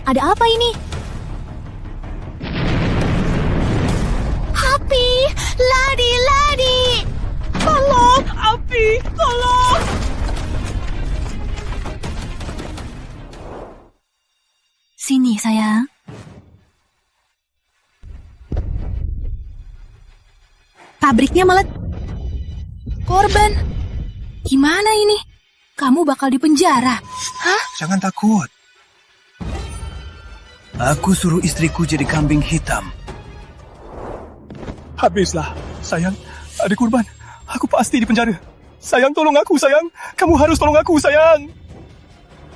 Ada apa ini? Api! Lari! Tolong, api! Tolong! Sini, sayang. Pabriknya meledak. Korban. Gimana ini? Kamu bakal dipenjara. Hah? Jangan takut. Aku suruh istriku jadi kambing hitam. Habislah, sayang. Adik kurban, aku pasti dipenjara. Sayang, tolong aku, sayang. Kamu harus tolong aku, sayang.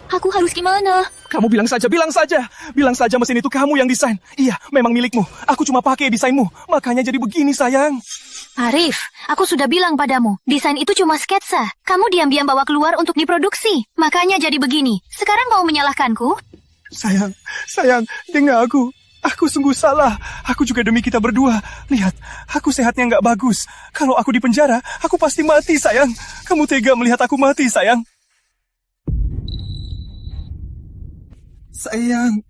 Aku harus gimana? Kamu bilang saja. Bilang saja mesin itu kamu yang desain. Iya, memang milikmu. Aku cuma pakai desainmu. Makanya jadi begini, sayang. Arif, aku sudah bilang padamu, desain itu cuma sketsa. Kamu diam-diam bawa keluar untuk diproduksi. Makanya jadi begini. Sekarang mau menyalahkanku? Sayang, dengar aku. Aku sungguh salah. Aku juga demi kita berdua. Lihat, aku sehatnya nggak bagus. Kalau aku di penjara, aku pasti mati, sayang. Kamu tega melihat aku mati, sayang. Sayang,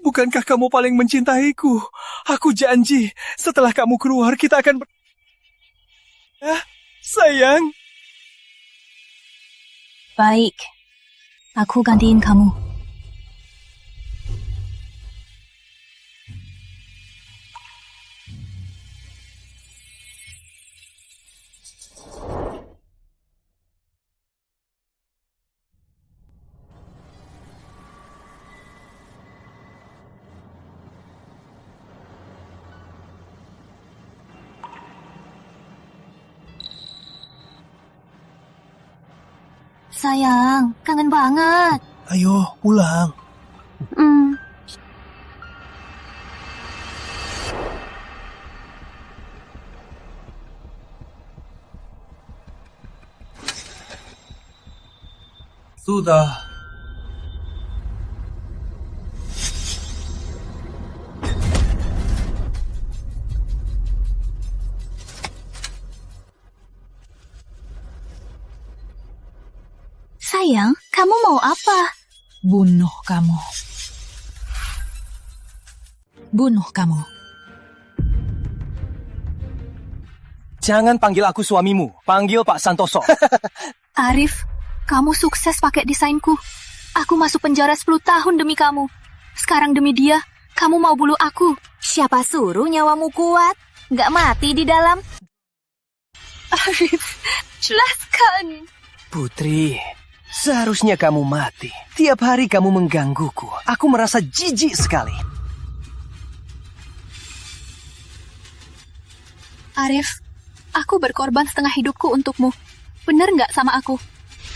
bukankah kamu paling mencintaiku? Aku janji, setelah kamu keluar, kita akan... sayang. Baik, aku gantiin kamu. Sayang, kangen banget. Ayo, pulang. Sudah. Sayang, kamu mau apa? Bunuh kamu. Jangan panggil aku suamimu. Panggil Pak Santoso. Arif, kamu sukses pakai desainku. Aku masuk penjara 10 tahun demi kamu. Sekarang demi dia, kamu mau bunuh aku. Siapa suruh nyawamu kuat? Nggak mati di dalam? Arif, jelaskan. Putri, seharusnya kamu mati. Tiap hari kamu menggangguku. Aku merasa jijik sekali. Arif, aku berkorban setengah hidupku untukmu. Bener nggak sama aku?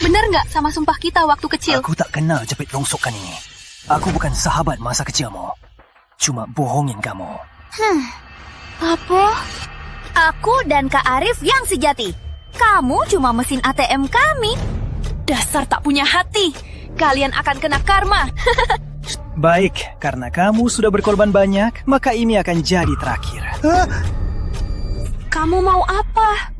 Bener nggak sama sumpah kita waktu kecil? Aku tak kenal jepit rongsokan ini. Aku bukan sahabat masa kecilmu. Cuma bohongin kamu. Apa? Aku dan Kak Arif yang sejati. Kamu cuma mesin ATM kami. Dasar tak punya hati. Kalian akan kena karma. Baik, karena kamu sudah berkorban banyak, maka ini akan jadi terakhir. Kamu mau apa?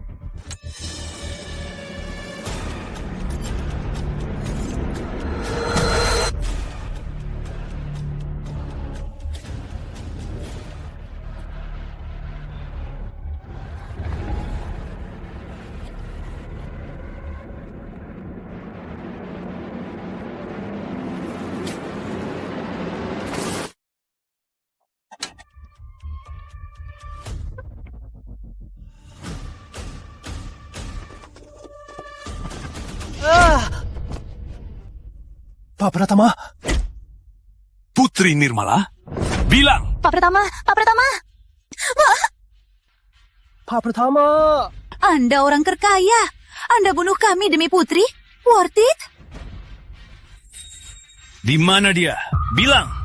Pak Pratama. Putri Nirmala, bilang. Pak Pratama. Pak Pratama. Anda orang terkaya. Anda bunuh kami demi putri. Worth it? Di mana dia? Bilang.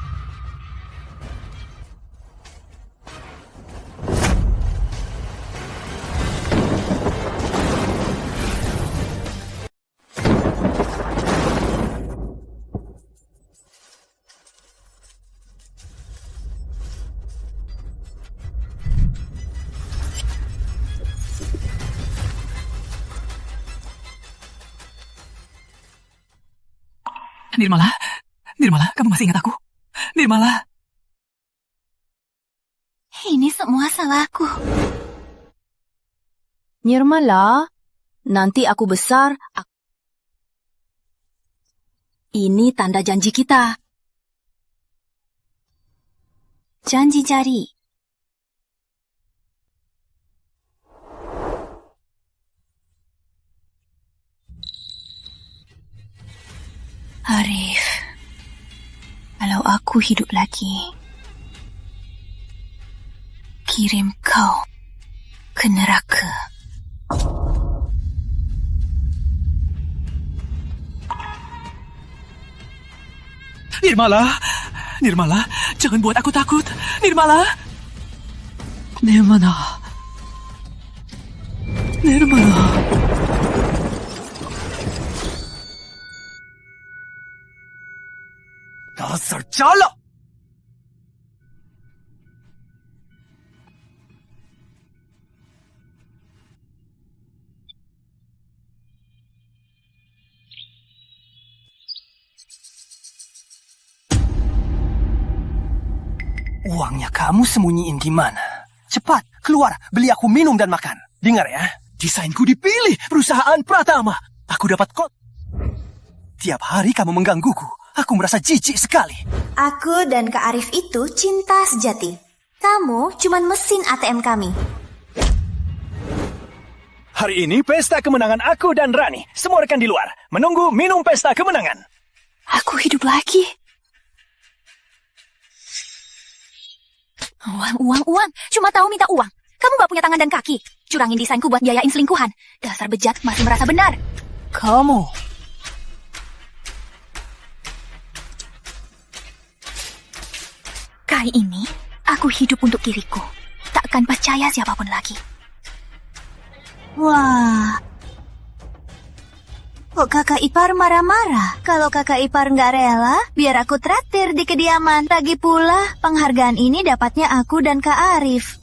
Nirmala, kamu masih ingat aku? Nirmala. Ini semua salahku. Nirmala, nanti aku besar. Ini tanda janji kita. Janji jari. Arif, kalau aku hidup lagi, kirim kau ke neraka. Nirmala, Nirmala, jangan buat aku takut. Nirmala. Nirmala. Nirmala. Dasar jala! Uangnya kamu sembunyiin di mana? Cepat, keluar, beli aku minum dan makan. Dengar ya, desainku dipilih perusahaan Pratama. Aku dapat Tiap hari kamu menggangguku. Aku merasa jijik sekali. Aku dan Kak Arif itu cinta sejati. Kamu cuman mesin ATM kami. Hari ini pesta kemenangan aku dan Rani. Semua rekan di luar menunggu minum pesta kemenangan. Aku hidup lagi. Uang. Cuma tahu minta uang. Kamu gak punya tangan dan kaki. Curangin desainku buat biayain selingkuhan. Dasar bejat masih merasa benar. Kamu... Kali ini, aku hidup untuk diriku. Takkan percaya siapapun lagi. Wah. Kok kakak ipar marah-marah? Kalau kakak ipar nggak rela, biar aku traktir di kediaman. Lagi pula, penghargaan ini dapatnya aku dan Kak Arif.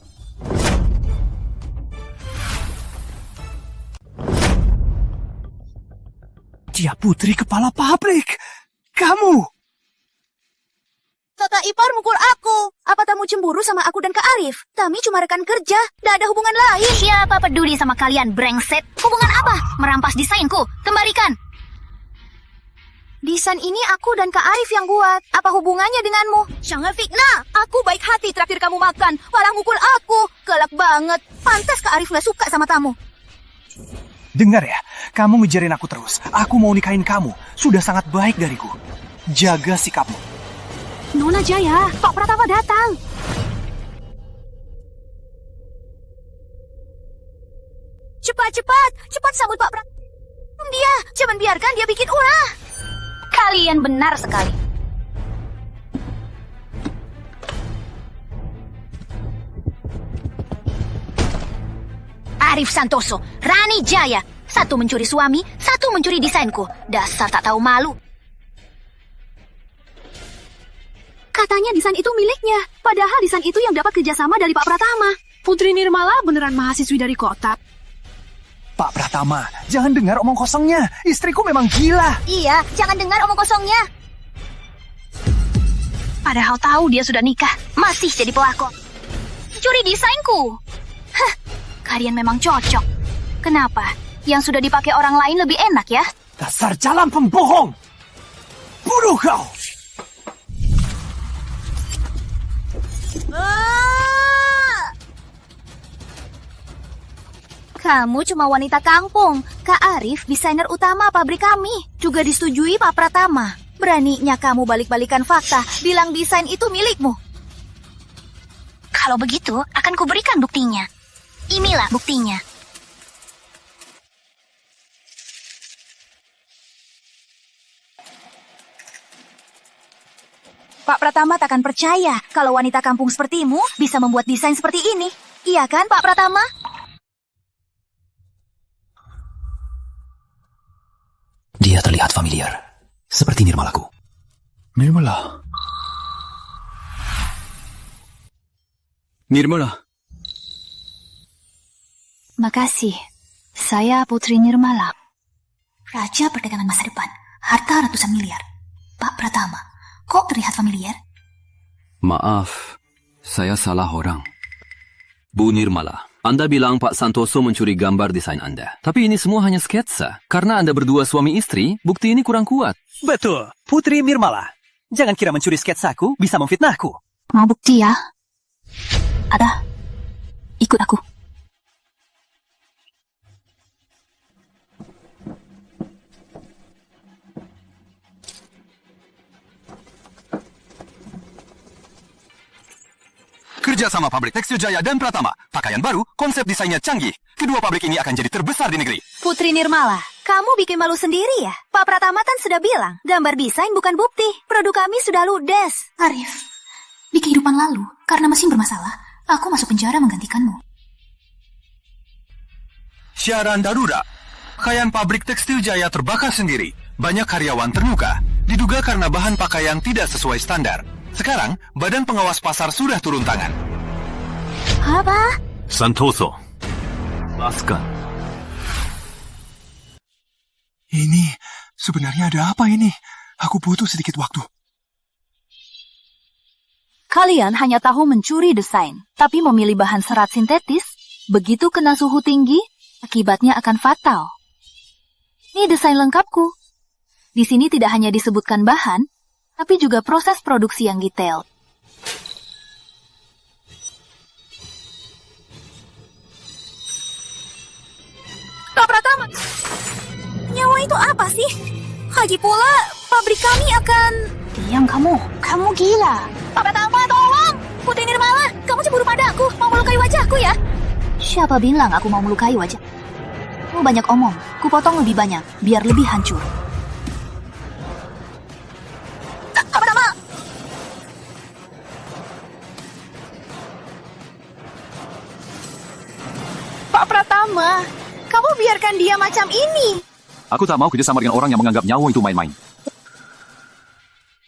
Dia putri kepala pabrik. Kamu... Kakak ipar mukul aku. Apa tamu cemburu sama aku dan Kak Arif? Kami cuma rekan kerja, gak ada hubungan lain. Siapa peduli sama kalian, brengsek? Hubungan apa? Merampas desainku. Kembalikan. Desain ini aku dan Kak Arif yang buat. Apa hubungannya denganmu? Jangan fitnah. Aku baik hati traktir kamu makan. Malah mukul aku. Galak banget. Pantas Kak Arif gak suka sama tamu. Dengar ya, kamu ngejarin aku terus. Aku mau nikahin kamu. Sudah sangat baik dariku. Jaga sikapmu. Nona Jaya, Pak Pratama datang. Cepat sambut Pak Pratama. Dia, jangan biarkan dia bikin ulah. Kalian benar sekali. Arif Santoso, Rani Jaya. Satu mencuri suami, satu mencuri desainku. Dasar tak tahu malu. Katanya desain itu miliknya, padahal desain itu yang dapat kerjasama dari Pak Pratama. Putri Nirmala beneran mahasiswi dari kota. Pak Pratama, jangan dengar omong kosongnya. Istriku memang gila. Iya, jangan dengar omong kosongnya. Padahal tahu dia sudah nikah, masih jadi pelakon. Curi desainku. Hah, kalian memang cocok. Kenapa? Yang sudah dipakai orang lain lebih enak ya? Dasar jalan pembohong. Bunuh kau. Kamu cuma wanita kampung. Kak Arif, desainer utama pabrik kami. Juga disetujui Pak Pratama. Beraninya kamu balik-balikan fakta, bilang desain itu milikmu. Kalau begitu, akan kuberikan buktinya. Inilah buktinya. Pak Pratama takkan percaya kalau wanita kampung sepertimu bisa membuat desain seperti ini. Iya kan, Pak Pratama? Dia terlihat familiar, seperti Nirmalaku. Nirmala. Nirmala. Makasih. Saya Putri Nirmala. Raja perdagangan masa depan. Harta ratusan miliar. Pak Pratama, kok terlihat familiar? Maaf, saya salah orang. Bu Nirmala, Anda bilang Pak Santoso mencuri gambar desain Anda. Tapi ini semua hanya sketsa. Karena Anda berdua suami istri, bukti ini kurang kuat. Betul, Putri Nirmala. Jangan kira mencuri sketsaku bisa memfitnahku. Mau bukti ya? Ada. Ikut aku. Kerja sama pabrik tekstil Jaya dan Pratama. Pakaian baru, konsep desainnya canggih. Kedua pabrik ini akan jadi terbesar di negeri. Putri Nirmala, kamu bikin malu sendiri ya? Pak Pratama kan sudah bilang, gambar desain bukan bukti. Produk kami sudah ludes. Arif, di kehidupan lalu, karena mesin bermasalah, aku masuk penjara menggantikanmu. Siaran darurat. Pakaian pabrik tekstil Jaya terbakar sendiri. Banyak karyawan terluka. Diduga karena bahan pakaian tidak sesuai standar. Sekarang, Badan Pengawas Pasar sudah turun tangan. Apa? Santoso, lepaskan. Ini, sebenarnya ada apa ini? Aku butuh sedikit waktu. Kalian hanya tahu mencuri desain, tapi memilih bahan serat sintetis, begitu kena suhu tinggi, akibatnya akan fatal. Ini desain lengkapku. Di sini tidak hanya disebutkan bahan, tapi juga proses produksi yang detail. Pak Pratama, nyawa itu apa sih? Lagi pula, pabrik kami akan... Diam kamu gila. Pak Pratama, tolong! Putri Nirmala, kamu cemburu padaku, mau melukai wajahku ya? Siapa bilang aku mau melukai wajah? Kamu banyak omong, kupotong lebih banyak, biar lebih hancur. Pak Pratama, kamu biarkan dia macam ini. Aku tak mau kerjasama dengan orang yang menganggap nyawa itu main-main.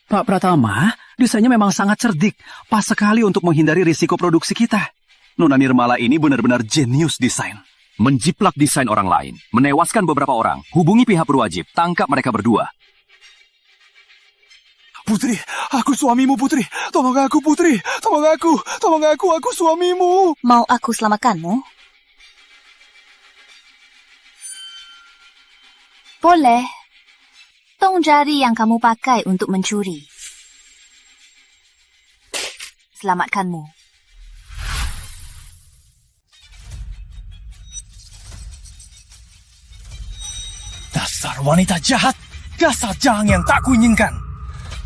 Pak Pratama, desainnya memang sangat cerdik. Pas sekali untuk menghindari risiko produksi kita. Nona Nirmala ini benar-benar jenius desain. Menjiplak desain orang lain, menewaskan beberapa orang, hubungi pihak berwajib, tangkap mereka berdua. Putri, aku suamimu, Putri. Tolong aku, Putri. Tolong aku suamimu. Mau aku selamatkanmu? Boleh. Tong jari yang kamu pakai untuk mencuri. Selamatkanmu. Dasar wanita jahat. Dasar jang yang tak kuinginkan.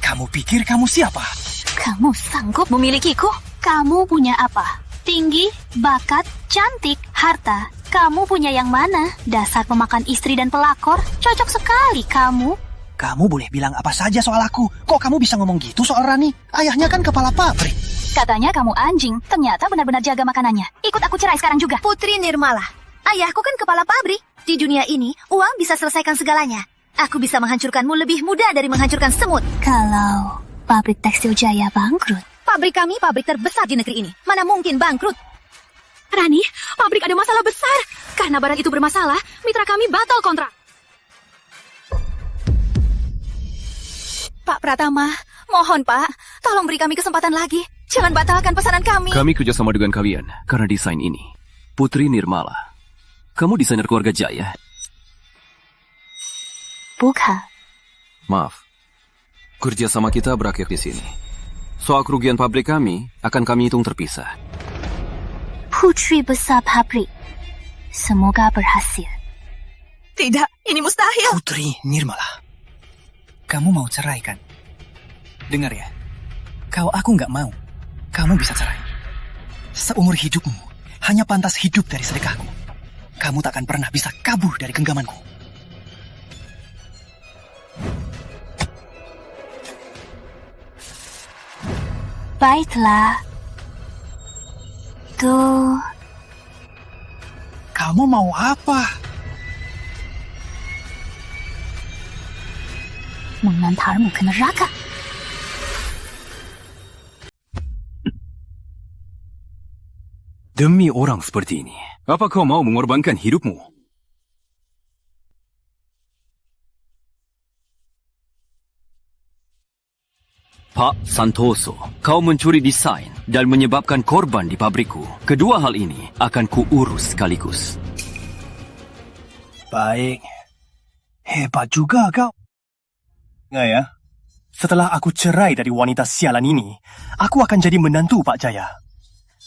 Kamu pikir kamu siapa? Kamu sanggup memilikiku? Kamu punya apa? Tinggi, bakat, cantik, harta. Kamu punya yang mana? Dasar pemakan istri dan pelakor. Cocok sekali kamu. Kamu boleh bilang apa saja soal aku. Kok kamu bisa ngomong gitu soal Rani? Ayahnya kan kepala pabrik. Katanya kamu anjing. Ternyata benar-benar jaga makanannya. Ikut aku cerai sekarang juga. Putri Nirmala, ayahku kan kepala pabrik. Di dunia ini, uang bisa selesaikan segalanya. Aku bisa menghancurkanmu lebih mudah dari menghancurkan semut. Kalau pabrik tekstil Jaya bangkrut. Pabrik kami pabrik terbesar di negeri ini. Mana mungkin bangkrut? Rani, pabrik ada masalah besar. Karena barang itu bermasalah, mitra kami batal kontrak. Pak Pratama, mohon Pak, tolong beri kami kesempatan lagi. Jangan batalkan pesanan kami. Kami kerjasama dengan kalian karena desain ini. Putri Nirmala, kamu desainer keluarga Jaya? Bukan. Maaf, kerjasama kita berakhir di sini. Soal kerugian pabrik kami, akan kami hitung terpisah. Putri besar pabrik. Semoga berhasil. Tidak, ini mustahil. Putri Nirmala, kamu mau cerai kan? Dengar ya, kalau aku nggak mau, kamu bisa cerai. Seumur hidupmu, hanya pantas hidup dari sedekahku. Kamu tak akan pernah bisa kabur dari genggamanku. Baiklah. Tuh. Kamu mau apa? Mengantarmu ke neraka. Demi orang seperti ini, apa kau mau mengorbankan hidupmu? Pak Santoso, kau mencuri desain dan menyebabkan korban di pabrikku. Kedua hal ini akan kuurus sekaligus. Baik. Hebat juga kau. Nggak ya? Setelah aku cerai dari wanita sialan ini, aku akan jadi menantu Pak Jaya.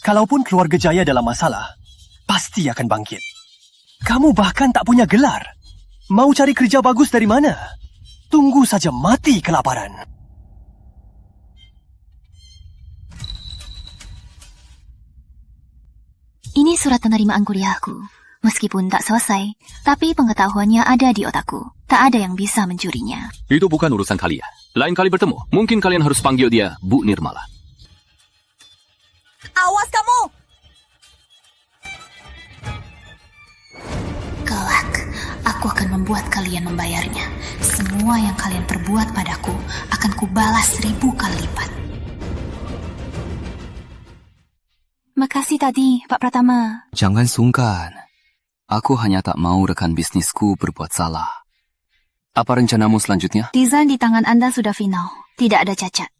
Kalaupun keluarga Jaya dalam masalah, pasti akan bangkit. Kamu bahkan tak punya gelar. Mau cari kerja bagus dari mana? Tunggu saja mati kelaparan. Ini surat penerimaan kuliahku. Meskipun tak selesai, tapi pengetahuannya ada di otakku. Tak ada yang bisa mencurinya. Itu bukan urusan kalian. Lain kali bertemu, mungkin kalian harus panggil dia Bu Nirmala. Awas kamu! Kelak, aku akan membuat kalian membayarnya. Semua yang kalian perbuat padaku akan kubalas 1000 kali lipat. Makasih tadi, Pak Pratama. Jangan sungkan. Aku hanya tak mau rekan bisnisku berbuat salah. Apa rencanamu selanjutnya? Desain di tangan Anda sudah final. Tidak ada cacat.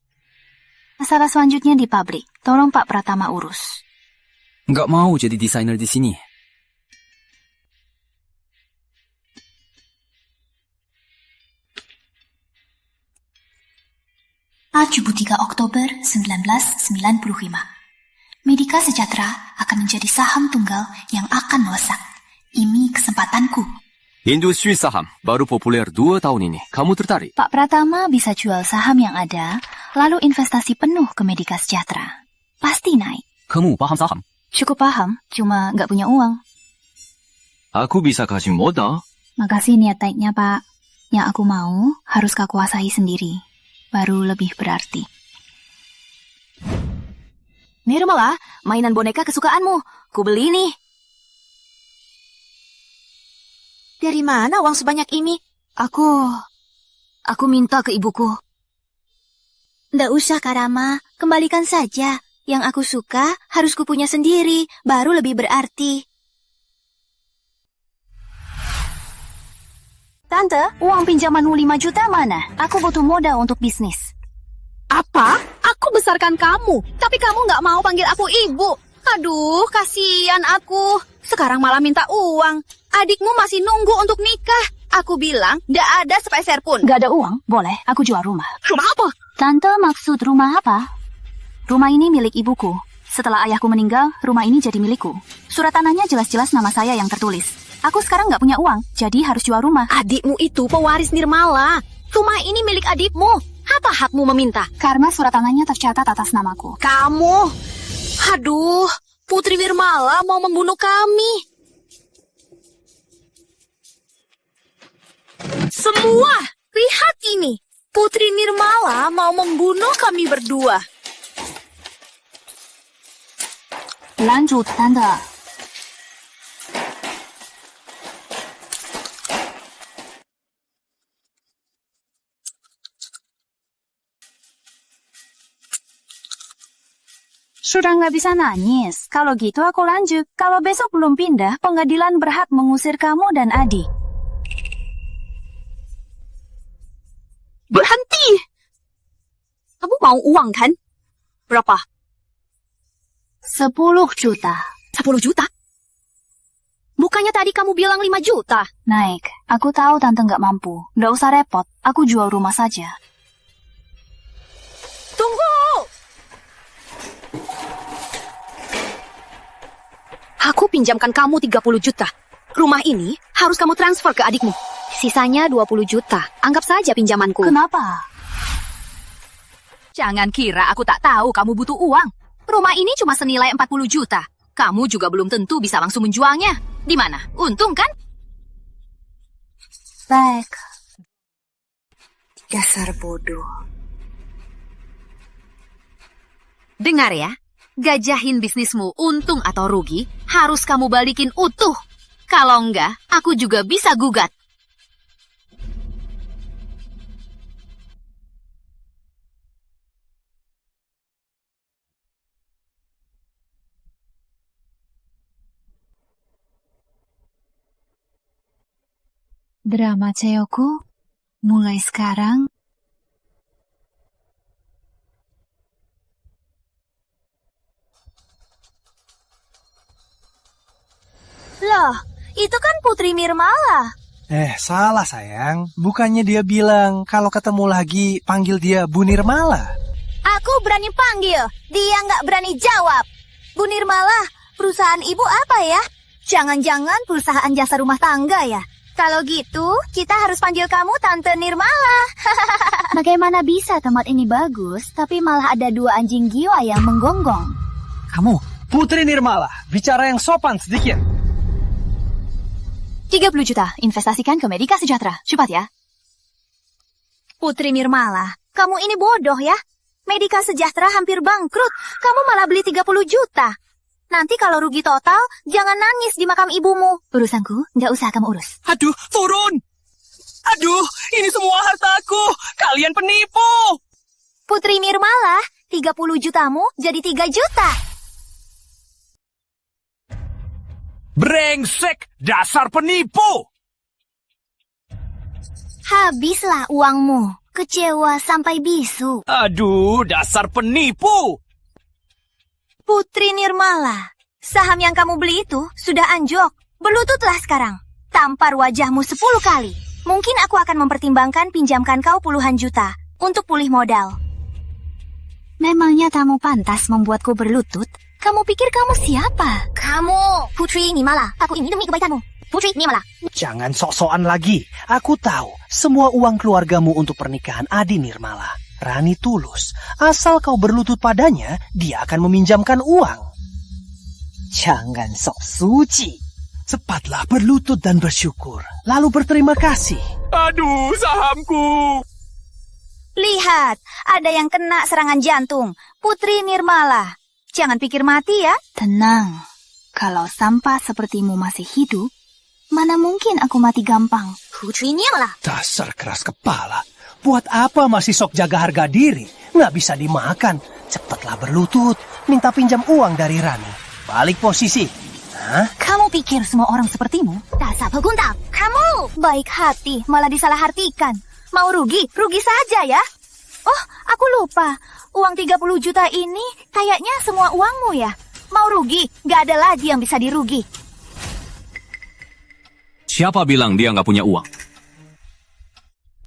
Masalah selanjutnya di pabrik. Tolong Pak Pratama urus. Nggak mau jadi desainer di sini. Jubu 3 Oktober 1995. Medika Sejahtera akan menjadi saham tunggal yang akan melesat. Ini kesempatanku. Industri saham baru populer 2 tahun ini. Kamu tertarik? Pak Pratama bisa jual saham yang ada, lalu investasi penuh ke Medika Sejahtera. Pasti naik. Kamu paham saham? Cukup paham, cuma nggak punya uang. Aku bisa kasih modal. Makasih niat baiknya, Pak. Yang aku mau harus kau kuasai sendiri. Baru lebih berarti. Nirmala, mainan boneka kesukaanmu. Ku beli nih. Dari mana uang sebanyak ini? Aku minta ke ibuku. Nggak usah, Karama. Kembalikan saja. Yang aku suka harus kupunya sendiri. Baru lebih berarti. Tante, uang pinjamanmu 5 juta mana? Aku butuh modal untuk bisnis. Apa? Aku besarkan kamu, tapi kamu nggak mau panggil aku ibu. Aduh, kasihan aku. Sekarang malah minta uang. Adikmu masih nunggu untuk nikah. Aku bilang, nggak ada sepeser pun. Nggak ada uang? Boleh, aku jual rumah. Rumah apa? Tante, maksud rumah apa? Rumah ini milik ibuku. Setelah ayahku meninggal, rumah ini jadi milikku. Surat tanahnya jelas-jelas nama saya yang tertulis. Aku sekarang nggak punya uang, jadi harus jual rumah. Adikmu itu pewaris Nirmala. Rumah ini milik adikmu. Apa hakmu meminta? Karena surat tanahnya tercatat atas namaku. Kamu? Aduh, Putri Nirmala mau membunuh kami. Semua, lihat ini. Putri Nirmala mau membunuh kami berdua. Lanjut, Tante. Sudah nggak bisa nangis. Kalau gitu aku lanjut. Kalau besok belum pindah, pengadilan berhak mengusir kamu dan Adi. Berhenti! Kamu mau uang kan? Berapa? 10 juta. 10 juta? Bukannya tadi kamu bilang 5 juta? Naik. Aku tahu Tante nggak mampu. Nggak usah repot. Aku jual rumah saja. Tunggu! Aku pinjamkan kamu 30 juta. Rumah ini harus kamu transfer ke adikmu. Sisanya 20 juta. Anggap saja pinjamanku. Kenapa? Jangan kira aku tak tahu kamu butuh uang. Rumah ini cuma senilai 40 juta. Kamu juga belum tentu bisa langsung menjualnya. Di mana? Untung kan? Baik. Dasar bodoh. Dengar ya. Gajahin bisnismu untung atau rugi, harus kamu balikin utuh. Kalau enggak, aku juga bisa gugat. Drama Ceoku mulai sekarang Loh, itu kan Putri Nirmala. Salah sayang. Bukannya dia bilang kalau ketemu lagi panggil dia Bu Nirmala. Aku berani panggil, dia nggak berani jawab. Bu Nirmala, perusahaan ibu apa ya? Jangan-jangan perusahaan jasa rumah tangga ya? Kalau gitu, kita harus panggil kamu Tante Nirmala. Bagaimana bisa tempat ini bagus, tapi malah ada 2 anjing giwa yang menggonggong? Kamu, Putri Nirmala, bicara yang sopan sedikit. 30 juta, investasikan ke Medika Sejahtera. Cepat ya. Putri Nirmala, kamu ini bodoh ya? Medika Sejahtera hampir bangkrut, kamu malah beli 30 juta. Nanti kalau rugi total, jangan nangis di makam ibumu. Urusanku, nggak usah kamu urus. Aduh, turun! Aduh, ini semua hartaku! Kalian penipu! Putri Nirmala, 30 jutamu jadi 3 juta. Brengsek! Dasar penipu! Habislah uangmu. Kecewa sampai bisu. Aduh, dasar penipu! Putri Nirmala, saham yang kamu beli itu sudah anjlok. Berlututlah sekarang. Tampar wajahmu 10 kali. Mungkin aku akan mempertimbangkan pinjamkan kau puluhan juta untuk pulih modal. Memangnya kamu pantas membuatku berlutut? Kamu pikir kamu siapa? Kamu, Putri Nirmala. Aku ini demi kebaikanmu. Putri Nirmala. Jangan sok-sokan lagi. Aku tahu semua uang keluargamu untuk pernikahan Adi Nirmala. Rani tulus. Asal kau berlutut padanya, dia akan meminjamkan uang. Jangan sok suci. Cepatlah berlutut dan bersyukur. Lalu berterima kasih. Aduh, sahamku! Lihat, ada yang kena serangan jantung. Putri Nirmala. Jangan pikir mati ya. Tenang. Kalau sampah sepertimu masih hidup, mana mungkin aku mati gampang. Putri Nirmala. Dasar keras kepala. Buat apa masih sok jaga harga diri? Nggak bisa dimakan. Cepatlah berlutut. Minta pinjam uang dari Rani. Balik posisi. Hah? Kamu pikir semua orang sepertimu? Dasar peguntal. Kamu baik hati malah disalahartikan. Mau rugi? Rugi saja ya. Oh, aku lupa. Uang 30 juta ini kayaknya semua uangmu ya. Mau rugi? Nggak ada lagi yang bisa dirugi. Siapa bilang dia nggak punya uang?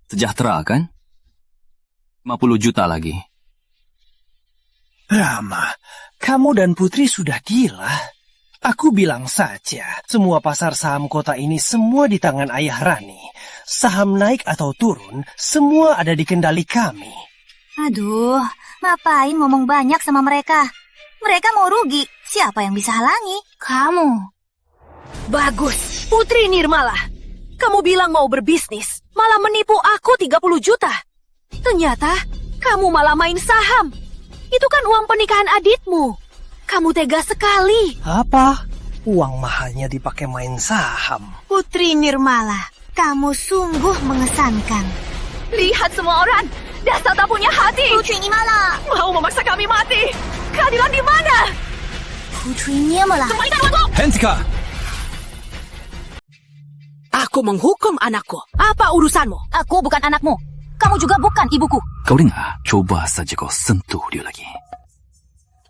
Sejahtera kan? 50 juta lagi. Rama, kamu dan Putri sudah gila. Aku bilang saja, semua pasar saham kota ini semua di tangan ayah Rani. Saham naik atau turun, semua ada di kendali kami. Aduh, ngapain ngomong banyak sama mereka? Mereka mau rugi, siapa yang bisa halangi? Kamu. Bagus, Putri Nirmala. Kamu bilang mau berbisnis, malah menipu aku 30 juta. Ternyata kamu malah main saham. Itu kan uang pernikahan adikmu. Kamu tega sekali. Apa? Uang mahalnya dipakai main saham. Putri Nirmala, kamu sungguh mengesankan. Lihat semua orang, dasar tak punya hati. Putri Nirmala. Mau memaksa kami mati. Keadilan di mana? Putri Nirmala. Kembalikan uangku. Hensika! Aku menghukum anakku. Apa urusanmu? Aku bukan anakmu. Kamu juga bukan ibuku. Kau dengar? Coba saja kau sentuh dia lagi.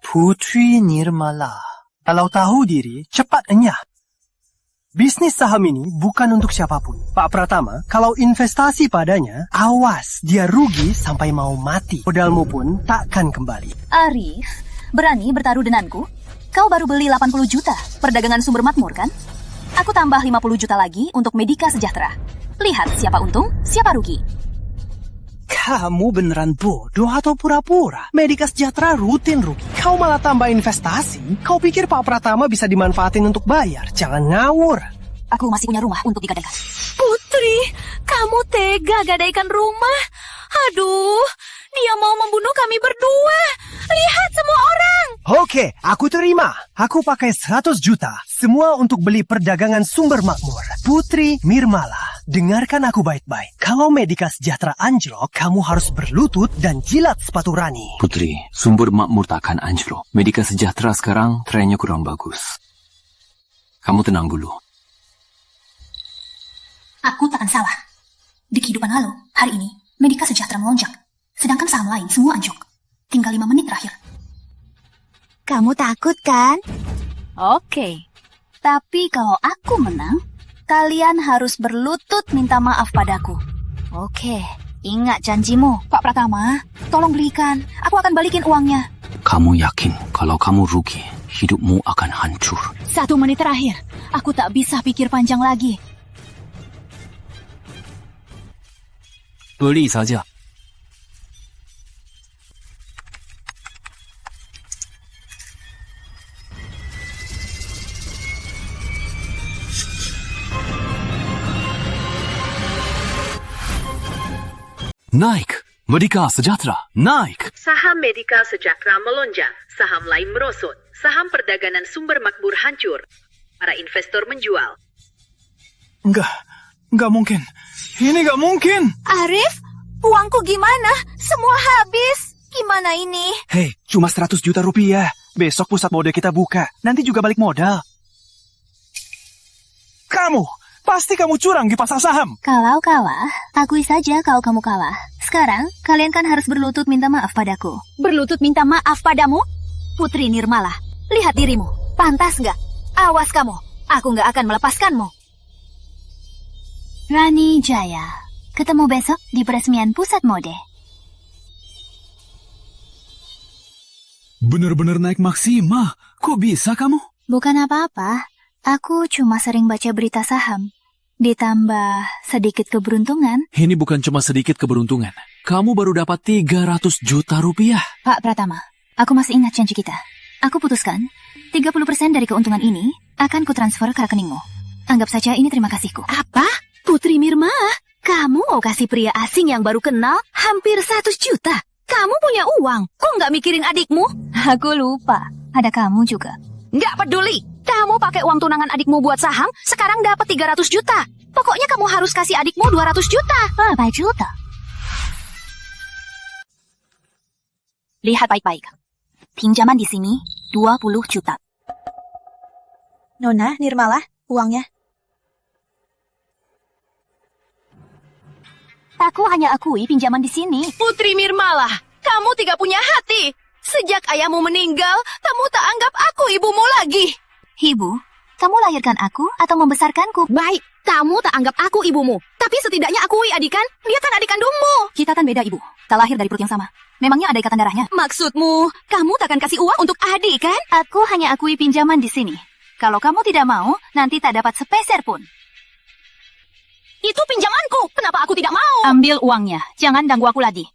Putri Nirmala, kalau tahu diri, cepat enyah. Bisnis saham ini bukan untuk siapapun. Pak Pratama, kalau investasi padanya, awas, dia rugi sampai mau mati. Modalmu pun takkan kembali. Arif, berani bertaruh denganku? Kau baru beli 80 juta, perdagangan sumber makmur kan? Aku tambah 50 juta lagi untuk Medika Sejahtera. Lihat siapa untung, siapa rugi. Kamu beneran bodoh atau pura-pura? Medika Sejahtera rutin rugi. Kau malah tambah investasi? Kau pikir Pak Pratama bisa dimanfaatin untuk bayar? Jangan ngawur. Aku masih punya rumah untuk digadaikan. Putri, kamu tega gadaikan rumah? Aduh, dia mau membunuh kami berdua. Lihat semua orang. Oke, aku terima. Aku pakai 100 juta. Semua untuk beli perdagangan sumber makmur. Putri Nirmala, dengarkan aku baik-baik. Kalau Medika Sejahtera anjlok, kamu harus berlutut dan jilat sepatu Rani. Putri, sumber makmur tak akan anjlok. Medika Sejahtera sekarang trennya kurang bagus. Kamu tenang dulu. Aku takkan salah. Di kehidupan lalu, hari ini, Medika Sejahtera melonjak. Sedangkan saham lain semua anjlok. Tinggal 5 menit terakhir. Kamu takut kan? Oke. Tapi kalau aku menang, kalian harus berlutut minta maaf padaku. Oke, ingat janjimu. Pak Pratama, tolong belikan. Aku akan balikin uangnya. Kamu yakin kalau kamu rugi, hidupmu akan hancur? 1 menit terakhir. Aku tak bisa pikir panjang lagi. Beli saja. Naik! Medika Sejahtera, naik! Saham Medika Sejahtera melonjak, saham lain merosot, saham perdagangan sumber makmur hancur. Para investor menjual. Nggak mungkin. Ini nggak mungkin. Arif, uangku gimana? Semua habis. Gimana ini? Hei, cuma 100 juta rupiah. Besok pusat mode kita buka. Nanti juga balik modal. Pasti kamu curang di pasar saham. Kalau kalah, akui saja kalau kamu kalah. Sekarang, kalian kan harus berlutut minta maaf padaku. Berlutut minta maaf padamu? Putri Nirmala, lihat dirimu. Pantas nggak? Awas kamu, aku nggak akan melepaskanmu. Rani Jaya, ketemu besok di peresmian pusat mode. Bener-bener naik maksima. Kok bisa kamu? Bukan apa-apa, aku cuma sering baca berita saham. Ditambah sedikit keberuntungan. Ini bukan cuma sedikit keberuntungan. Kamu baru dapat 300 juta rupiah. Pak Pratama, aku masih ingat janji kita. Aku putuskan, 30% dari keuntungan ini akan kutransfer ke rekeningmu. Anggap saja ini terima kasihku. Apa? Putri Nirma? Kamu mau kasih pria asing yang baru kenal hampir 100 juta? Kamu punya uang, kok nggak mikirin adikmu? Aku lupa, ada kamu juga. Nggak peduli. Kamu pakai uang tunangan adikmu buat saham, sekarang dapat 300 juta. Pokoknya kamu harus kasih adikmu 200 juta. Berapa juta? Lihat baik-baik. Pinjaman di sini 20 juta. Nona, Nirmala, uangnya. Aku hanya akui pinjaman di sini. Putri Nirmala, kamu tidak punya hati. Sejak ayahmu meninggal, kamu tak anggap aku ibumu lagi. Ibu, kamu lahirkan aku atau membesarkanku? Baik, kamu tak anggap aku ibumu. Tapi setidaknya akui adik kan? Dia kan adik kandungmu. Kita kan beda, Ibu. Tak lahir dari perut yang sama. Memangnya ada ikatan darahnya? Maksudmu, kamu takkan kasih uang untuk adik kan? Aku hanya akui pinjaman di sini. Kalau kamu tidak mau, nanti tak dapat sepeser pun. Itu pinjamanku. Kenapa aku tidak mau? Ambil uangnya. Jangan ganggu aku lagi.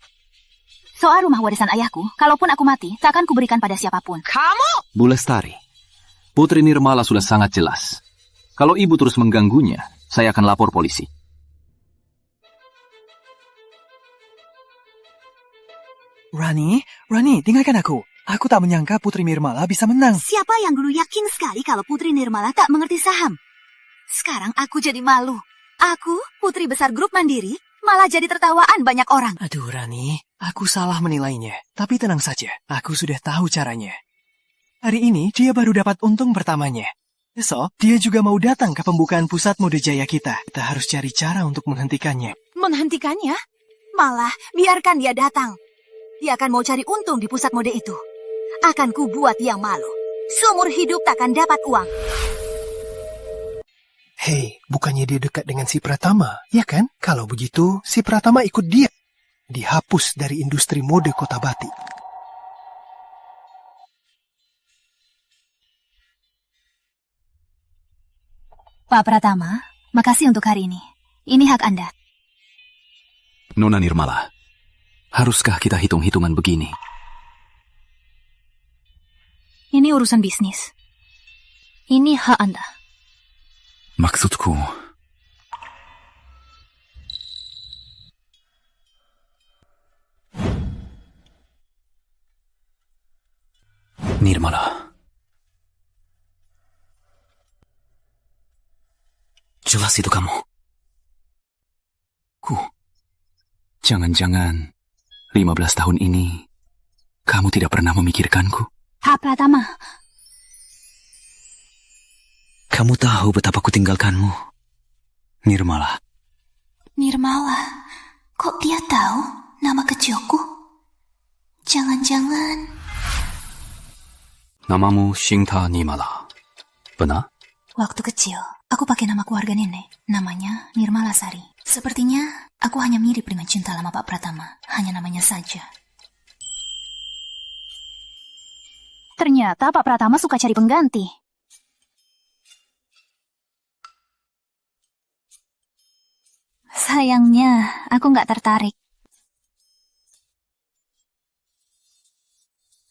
Soal rumah warisan ayahku, kalaupun aku mati, tak akan kuberikan pada siapapun. Kamu? Bu Lestari, Putri Nirmala sudah sangat jelas. Kalau ibu terus mengganggunya, saya akan lapor polisi. Rani, dengarkan aku. Aku tak menyangka Putri Nirmala bisa menang. Siapa yang dulu yakin sekali kalau Putri Nirmala tak mengerti saham? Sekarang aku jadi malu. Aku, putri besar grup Mandiri, malah jadi tertawaan banyak orang. Aduh, Rani, aku salah menilainya. Tapi tenang saja, aku sudah tahu caranya. Hari ini, dia baru dapat untung pertamanya. Besok, dia juga mau datang ke pembukaan pusat mode jaya kita. Kita harus cari cara untuk menghentikannya. Menghentikannya? Malah, biarkan dia datang. Dia akan mau cari untung di pusat mode itu. Akan ku buat dia malu. Seumur hidup takkan dapat uang. Hei, bukannya dia dekat dengan si Pratama, ya kan? Kalau begitu, si Pratama ikut dia. Dihapus dari industri mode Kota Batik. Pak Pratama, makasih untuk hari ini. Ini hak Anda. Nona Nirmala, haruskah kita hitung-hitungan begini? Ini urusan bisnis. Ini hak Anda. Maksudku, Nirmala, jelas itu kamu. Jangan-jangan 15 tahun ini kamu tidak pernah memikirkanku. Pak Pratama. Kamu tahu betapa kutinggalkanmu, Nirmala. Nirmala, kok dia tahu nama kecilku? Jangan-jangan... Namamu Shinta Nirmala, benar? Waktu kecil, aku pakai nama keluarga nenek. Namanya Nirmala Sari. Sepertinya aku hanya mirip dengan cinta lama Pak Pratama. Hanya namanya saja. Ternyata Pak Pratama suka cari pengganti. Sayangnya, aku nggak tertarik.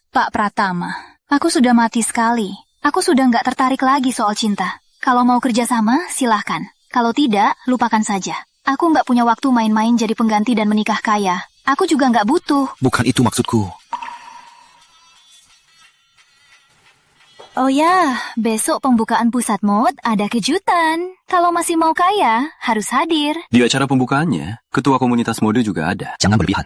Pak Pratama, aku sudah mati sekali. Aku sudah nggak tertarik lagi soal cinta. Kalau mau kerjasama, silahkan. Kalau tidak, lupakan saja. Aku nggak punya waktu main-main jadi pengganti dan menikah kaya. Aku juga nggak butuh. Bukan itu maksudku. Oh ya, besok pembukaan pusat mod ada kejutan. Kalau masih mau kaya, harus hadir. Di acara pembukaannya, ketua komunitas mode juga ada. Jangan berlebihan.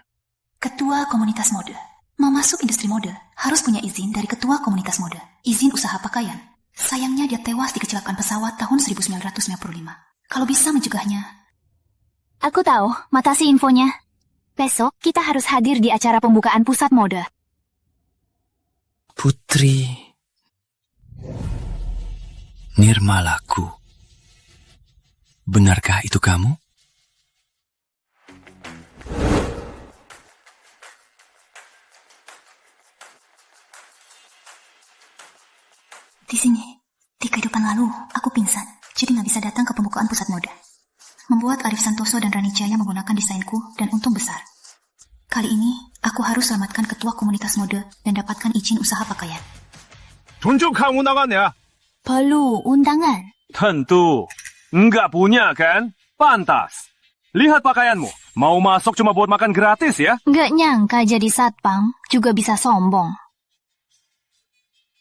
Ketua komunitas mode. Mau masuk industri mode, harus punya izin dari ketua komunitas mode. Izin usaha pakaian. Sayangnya dia tewas di kecelakaan pesawat tahun 1995. Kalau bisa mencegahnya. Aku tahu, matasi infonya. Besok kita harus hadir di acara pembukaan pusat mode. Putri Nirmalaku. Benarkah itu kamu? Di sini, di kehidupan lalu, aku pingsan, jadi nggak bisa datang ke pembukaan pusat mode. Membuat Arif Santoso dan Rani Jaya menggunakan desainku dan untung besar. Kali ini, aku harus selamatkan ketua komunitas mode dan dapatkan izin usaha pakaian. tunjukkan undangannya. Perlu undangan. Tentu. Enggak punya kan? Pantas. Lihat pakaianmu. Mau masuk cuma buat makan gratis ya? Nggak nyangka jadi satpam, juga bisa sombong.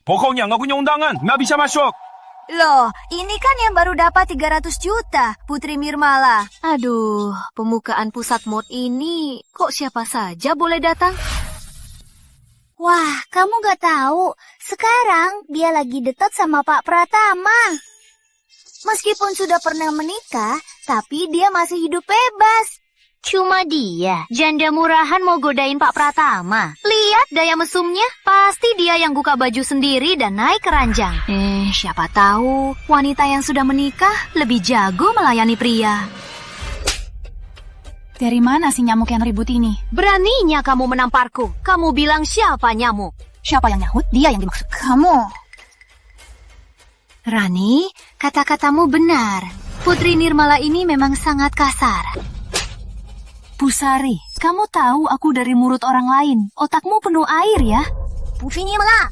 Pokoknya nggak punya undangan, nggak bisa masuk. Loh, ini kan yang baru dapat 300 juta, Putri Nirmala. Aduh, pembukaan pusat mod ini kok siapa saja boleh datang? Wah, kamu gak tahu. Sekarang dia lagi dekat sama Pak Pratama. Meskipun sudah pernah menikah, tapi dia masih hidup bebas. Cuma dia, janda murahan mau godain Pak Pratama. Lihat daya mesumnya, pasti dia yang buka baju sendiri dan naik ke ranjang. Siapa tahu wanita yang sudah menikah lebih jago melayani pria. Dari mana si nyamuk yang ribut ini? Beraninya kamu menamparku. Kamu bilang siapa nyamuk? Siapa yang nyahut? Dia yang dimaksud. Kamu. Rani, kata-katamu benar. Putri Nirmala ini memang sangat kasar. Pusari, kamu tahu aku dari mulut orang lain. Otakmu penuh air ya. Putri Nirmala.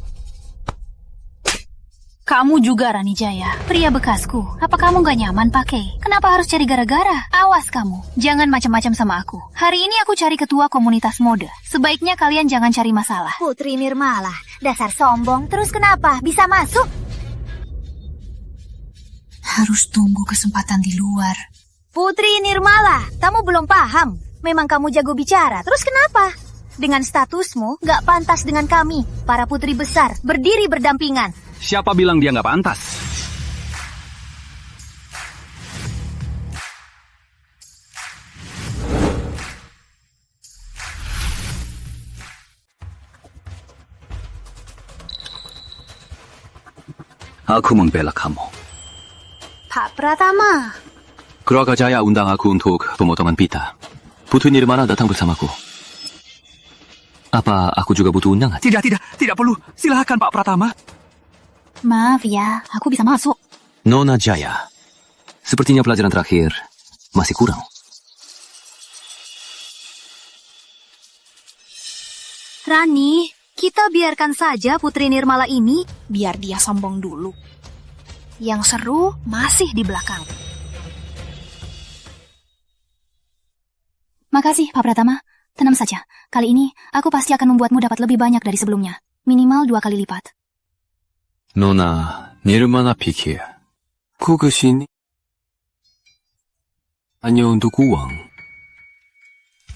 Kamu juga Rani Jaya, pria bekasku. Apa kamu gak nyaman pakai? Kenapa harus cari gara-gara? Awas kamu, jangan macam-macam sama aku. Hari ini aku cari ketua komunitas mode. Sebaiknya kalian jangan cari masalah. Putri Nirmala, dasar sombong. Terus kenapa? Bisa masuk? Harus tunggu kesempatan di luar. Putri Nirmala, kamu belum paham. Memang kamu jago bicara. Terus kenapa? Dengan statusmu, gak pantas dengan kami, para putri besar, berdiri berdampingan. Siapa bilang dia nggak pantas? Aku membela kamu. Pak Pratama. Keluarga Jaya undang aku untuk pemotongan pita. Putri Nirmala datang bersamaku. Apa aku juga butuh undangan? Tidak perlu. Silakan Pak Pratama. Maaf ya, aku bisa masuk. Nona Jaya, sepertinya pelajaran terakhir masih kurang. Rani, kita biarkan saja Putri Nirmala ini. Biar dia sombong dulu. Yang seru masih di belakang. Makasih, Pak Pratama. Tenang saja, kali ini aku pasti akan membuatmu dapat lebih banyak dari sebelumnya. Minimal 2 kali lipat. Nona Nirmala pikir, ku kesini hanya untuk uang.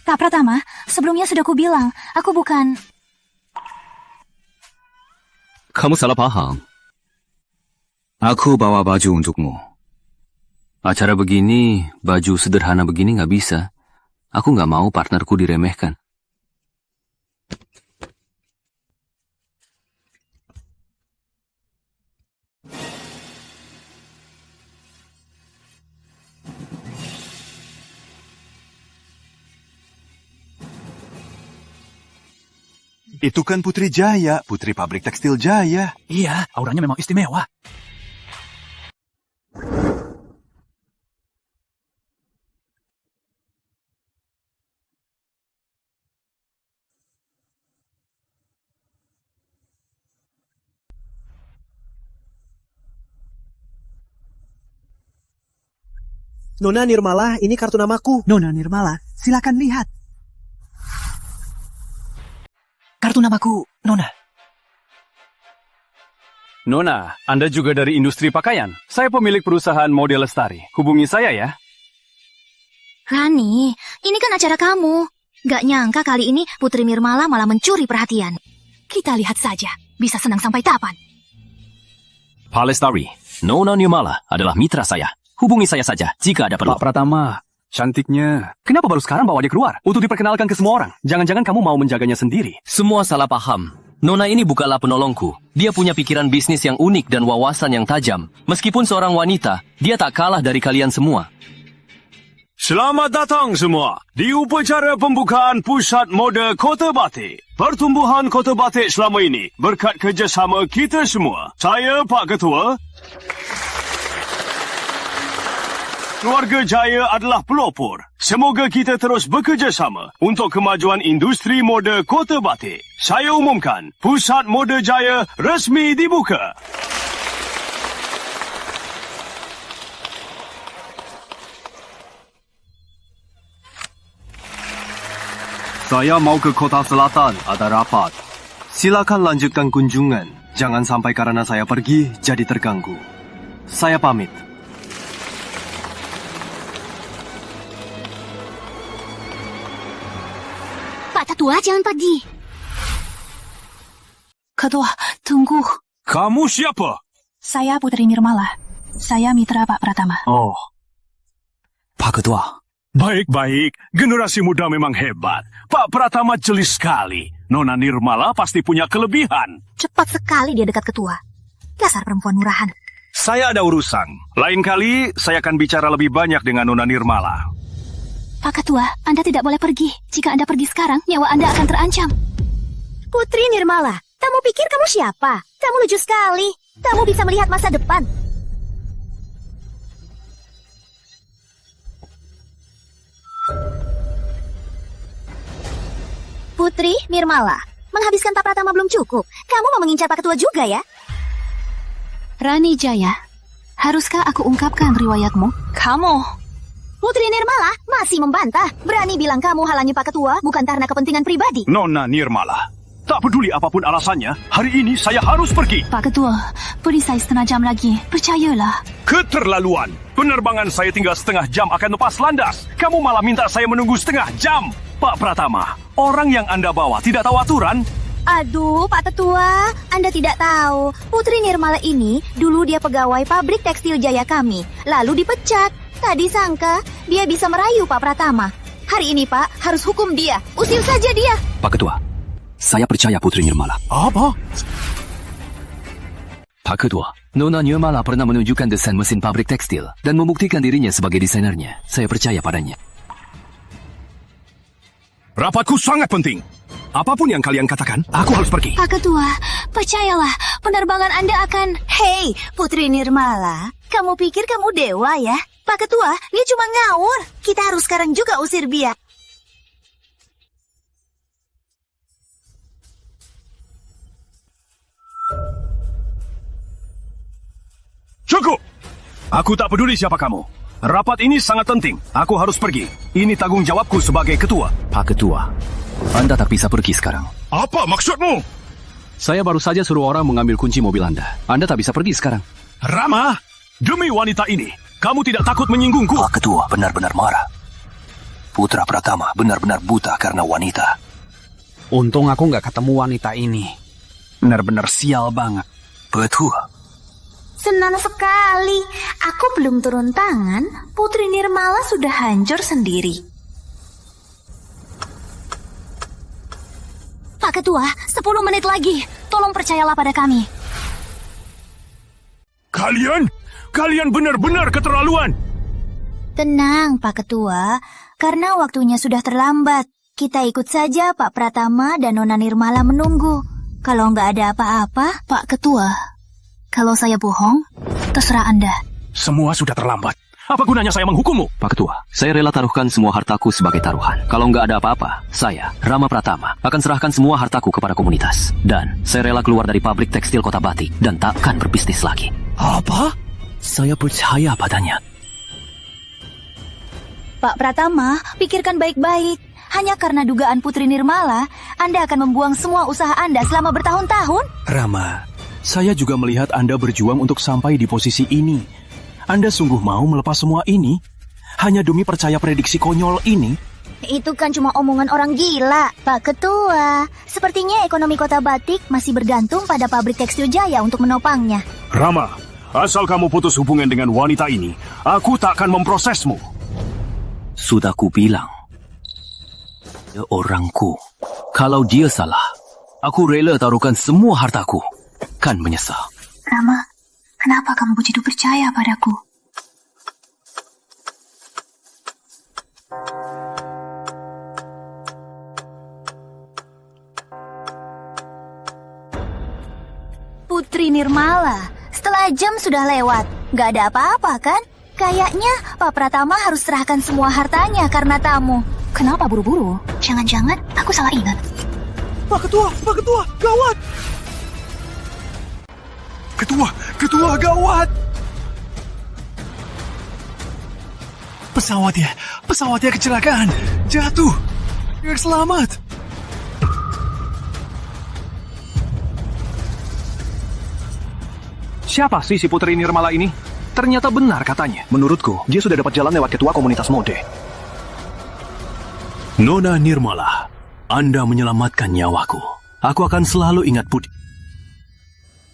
Pak Pratama, sebelumnya sudah kubilang, aku bukan... Kamu salah paham. Aku bawa baju untukmu. Acara begini, baju sederhana begini nggak bisa. Aku nggak mau partnerku diremehkan. Itu kan Putri Jaya, putri pabrik tekstil Jaya. Iya, auranya memang istimewa. Nona Nirmala, ini kartu namaku. Nona Nirmala, silakan lihat. Kartu namaku, Nona. Nona, Anda juga dari industri pakaian. Saya pemilik perusahaan Mode Lestari. Hubungi saya ya. Rani, ini kan acara kamu. Gak nyangka kali ini Putri Nirmala malah mencuri perhatian. Kita lihat saja, bisa senang sampai kapan. Pak Lestari, Nona Nirmala adalah mitra saya. Hubungi saya saja jika ada perlu. Pak Pratama, cantiknya. Kenapa baru sekarang bawa dia keluar? Untuk diperkenalkan ke semua orang. Jangan-jangan kamu mau menjaganya sendiri. Semua salah paham. Nona ini bukanlah penolongku. Dia punya pikiran bisnis yang unik dan wawasan yang tajam. Meskipun seorang wanita, dia tak kalah dari kalian semua. Selamat datang semua di upacara pembukaan Pusat Mode Kota Batik. Pertumbuhan Kota Batik selama ini berkat kerjasama kita semua. Saya Pak Ketua. Keluarga Jaya adalah pelopor. Semoga kita terus bekerjasama untuk kemajuan industri mode Kota Batik. Saya umumkan, Pusat Mode Jaya resmi dibuka. Saya mau ke Kota Selatan, ada rapat. Silakan lanjutkan kunjungan. Jangan sampai karena saya pergi, jadi terganggu. Saya pamit. Pak Tetua, jangan pergi. Ketua, tunggu. Kamu siapa? Saya Putri Nirmala. Saya mitra Pak Pratama. Oh. Pak Ketua. Baik-baik, generasi muda memang hebat. Pak Pratama jeli sekali. Nona Nirmala pasti punya kelebihan. Cepat sekali dia dekat ketua. Dasar perempuan murahan. Saya ada urusan. Lain kali, saya akan bicara lebih banyak dengan Nona Nirmala. Pak Ketua, Anda tidak boleh pergi. Jika Anda pergi sekarang, nyawa Anda akan terancam. Putri Nirmala, kamu pikir kamu siapa? Kamu lucu sekali. Kamu bisa melihat masa depan. Putri Nirmala, menghabiskan Pak Pratama belum cukup. Kamu mau mengincar Pak Ketua juga ya? Rani Jaya, haruskah aku ungkapkan riwayatmu? Kamu... Putri Nirmala masih membantah. Berani bilang kamu halangi Pak Ketua bukan karena kepentingan pribadi. Nona Nirmala, tak peduli apapun alasannya, hari ini saya harus pergi. Pak Ketua, beri saya setengah jam lagi. Percayalah. Keterlaluan. Penerbangan saya tinggal setengah jam akan lepas landas. Kamu malah minta saya menunggu setengah jam. Pak Pratama, orang yang Anda bawa tidak tahu aturan. Aduh, Pak Tetua, Anda tidak tahu. Putri Nirmala ini dulu dia pegawai pabrik tekstil Jaya kami, lalu dipecat. Tadi sangka dia bisa merayu Pak Pratama. Hari ini Pak harus hukum dia. Usir saja dia. Pak Ketua, saya percaya Putri Nirmala. Apa? Pak Ketua, Nona Nirmala pernah menunjukkan desain mesin pabrik tekstil dan membuktikan dirinya sebagai desainernya. Saya percaya padanya. Rapatku sangat penting. Apapun yang kalian katakan, aku harus pergi. Pak Ketua, percayalah, penerbangan Anda akan... Hei, Putri Nirmala, kamu pikir kamu dewa ya? Pak Ketua, dia cuma ngawur. Kita harus sekarang juga usir dia. Cukup! Aku tak peduli siapa kamu. Rapat ini sangat penting. Aku harus pergi. Ini tanggung jawabku sebagai ketua. Pak Ketua, Anda tak bisa pergi sekarang. Apa maksudmu? Saya baru saja suruh orang mengambil kunci mobil Anda. Anda tak bisa pergi sekarang. Rama, demi wanita ini, kamu tidak takut menyinggungku? Pak Ketua benar-benar marah. Putra Pratama benar-benar buta karena wanita. Untung aku nggak ketemu wanita ini. Benar-benar sial banget. Betul. Senang sekali. Aku belum turun tangan, Putri Nirmala sudah hancur sendiri. Pak Ketua, 10 menit lagi. Tolong percayalah pada kami. Kalian benar-benar keterlaluan. Tenang, Pak Ketua, karena waktunya sudah terlambat. Kita ikut saja Pak Pratama dan Nona Nirmala menunggu. Kalau nggak ada apa-apa... Pak Ketua, kalau saya bohong, terserah Anda. Semua sudah terlambat. Apa gunanya saya menghukummu? Pak Ketua, saya rela taruhkan semua hartaku sebagai taruhan. Kalau nggak ada apa-apa, saya, Rama Pratama, akan serahkan semua hartaku kepada komunitas. Dan saya rela keluar dari pabrik tekstil Kota Batik dan takkan berbisnis lagi. Apa? Saya percaya padanya. Pak Pratama, pikirkan baik-baik. Hanya karena dugaan Putri Nirmala, Anda akan membuang semua usaha Anda selama bertahun-tahun? Rama, saya juga melihat Anda berjuang untuk sampai di posisi ini. Anda sungguh mau melepas semua ini? Hanya demi percaya prediksi konyol ini? Itu kan cuma omongan orang gila, Pak Ketua. Sepertinya ekonomi Kota Batik masih bergantung pada pabrik tekstil Jaya untuk menopangnya. Rama, asal kamu putus hubungan dengan wanita ini, aku tak akan memprosesmu. Sudah kubilang. Dia orangku. Kalau dia salah, aku rela taruhkan semua hartaku. Kan menyesal. Rama, kenapa kamu begitu percaya padaku? Putri Nirmala, setelah jam sudah lewat. Nggak ada apa-apa kan? Kayaknya Pak Pratama harus serahkan semua hartanya karena tamu. Kenapa buru-buru? Jangan-jangan aku salah ingat. Pak Ketua, gawat! Ketua, gawat! Pesawatnya kecelakaan. Jatuh. Yang selamat. Siapa sih si Putri Nirmala ini? Ternyata benar katanya. Menurutku, dia sudah dapat jalan lewat ketua komunitas mode. Nona Nirmala, Anda menyelamatkan nyawaku. Aku akan selalu ingat Putri.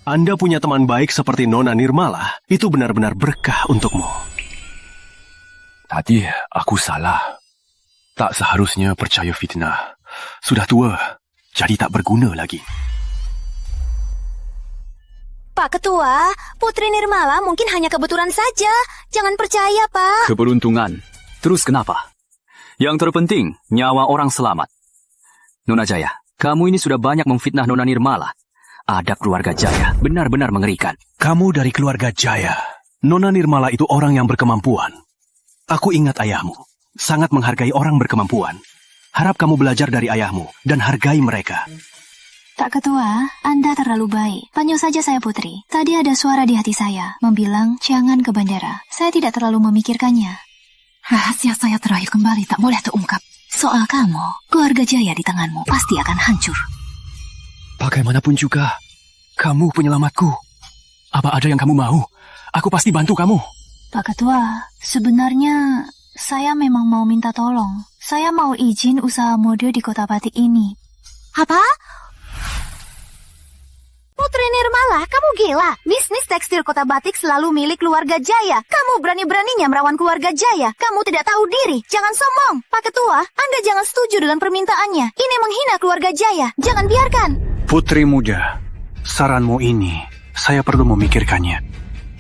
Anda punya teman baik seperti Nona Nirmala, itu benar-benar berkah untukmu. Tadi aku salah. Tak seharusnya percaya fitnah. Sudah tua, jadi tak berguna lagi. Pak Ketua, Putri Nirmala mungkin hanya kebetulan saja. Jangan percaya, Pak. Keberuntungan. Terus kenapa? Yang terpenting, nyawa orang selamat. Nona Jaya, kamu ini sudah banyak memfitnah Nona Nirmala. Adab keluarga Jaya benar-benar mengerikan. Kamu dari keluarga Jaya. Nona Nirmala itu orang yang berkemampuan. Aku ingat ayahmu. Sangat menghargai orang berkemampuan. Harap kamu belajar dari ayahmu dan hargai mereka. Pak Ketua, Anda terlalu baik. Panggil saja saya Putri. Tadi ada suara di hati saya, membilang jangan ke bandara. Saya tidak terlalu memikirkannya. Rahasia saya terakhir kembali tak boleh terungkap. Soal kamu, keluarga Jaya di tanganmu pasti akan hancur. Bagaimanapun juga, kamu penyelamatku. Apa ada yang kamu mau? Aku pasti bantu kamu. Pak Ketua, sebenarnya saya memang mau minta tolong. Saya mau izin usaha mode di Kota Batik ini. Apa? Putri Nirmala, kamu gila. Bisnis tekstil Kota Batik selalu milik keluarga Jaya. Kamu berani-beraninya merawan keluarga Jaya. Kamu tidak tahu diri. Jangan sombong. Pak Ketua, Anda jangan setuju dengan permintaannya. Ini menghina keluarga Jaya. Jangan biarkan. Putri muda, saranmu ini, saya perlu memikirkannya.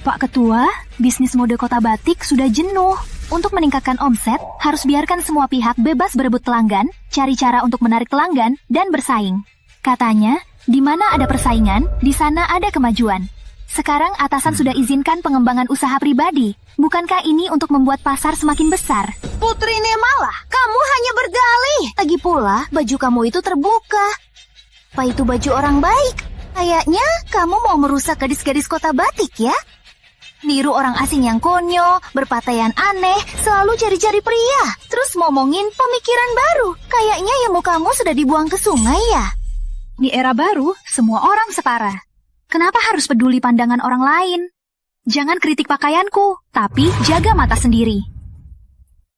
Pak Ketua, bisnis mode Kota Batik sudah jenuh. Untuk meningkatkan omset, harus biarkan semua pihak bebas berebut pelanggan, cari cara untuk menarik pelanggan, dan bersaing. Katanya, di mana ada persaingan, di sana ada kemajuan. Sekarang atasan sudah izinkan pengembangan usaha pribadi. Bukankah ini untuk membuat pasar semakin besar? Putri Nirmala, kamu hanya berdalih. Lagi pula, baju kamu itu terbuka. Apa itu baju orang baik? Kayaknya kamu mau merusak gadis-gadis Kota Batik ya? Niru orang asing yang konyol, berpakaian aneh, selalu cari-cari pria. Terus ngomongin pemikiran baru. Kayaknya ilmu kamu sudah dibuang ke sungai ya? Di era baru, semua orang setara. Kenapa harus peduli pandangan orang lain? Jangan kritik pakaianku, tapi jaga mata sendiri.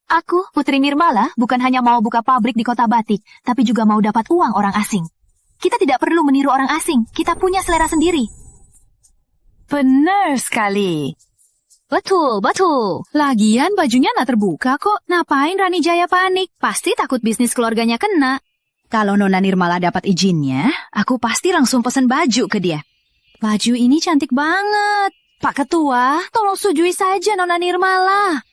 Aku, Putri Nirmala, bukan hanya mau buka pabrik di Kota Batik, tapi juga mau dapat uang orang asing. Kita tidak perlu meniru orang asing, kita punya selera sendiri. Benar sekali. Betul. Lagian bajunya nggak terbuka kok. Ngapain Rani Jaya panik? Pasti takut bisnis keluarganya kena. Kalau Nona Nirmala dapat izinnya, aku pasti langsung pesen baju ke dia. Baju ini cantik banget. Pak Ketua, tolong setujui saja Nona Nirmala.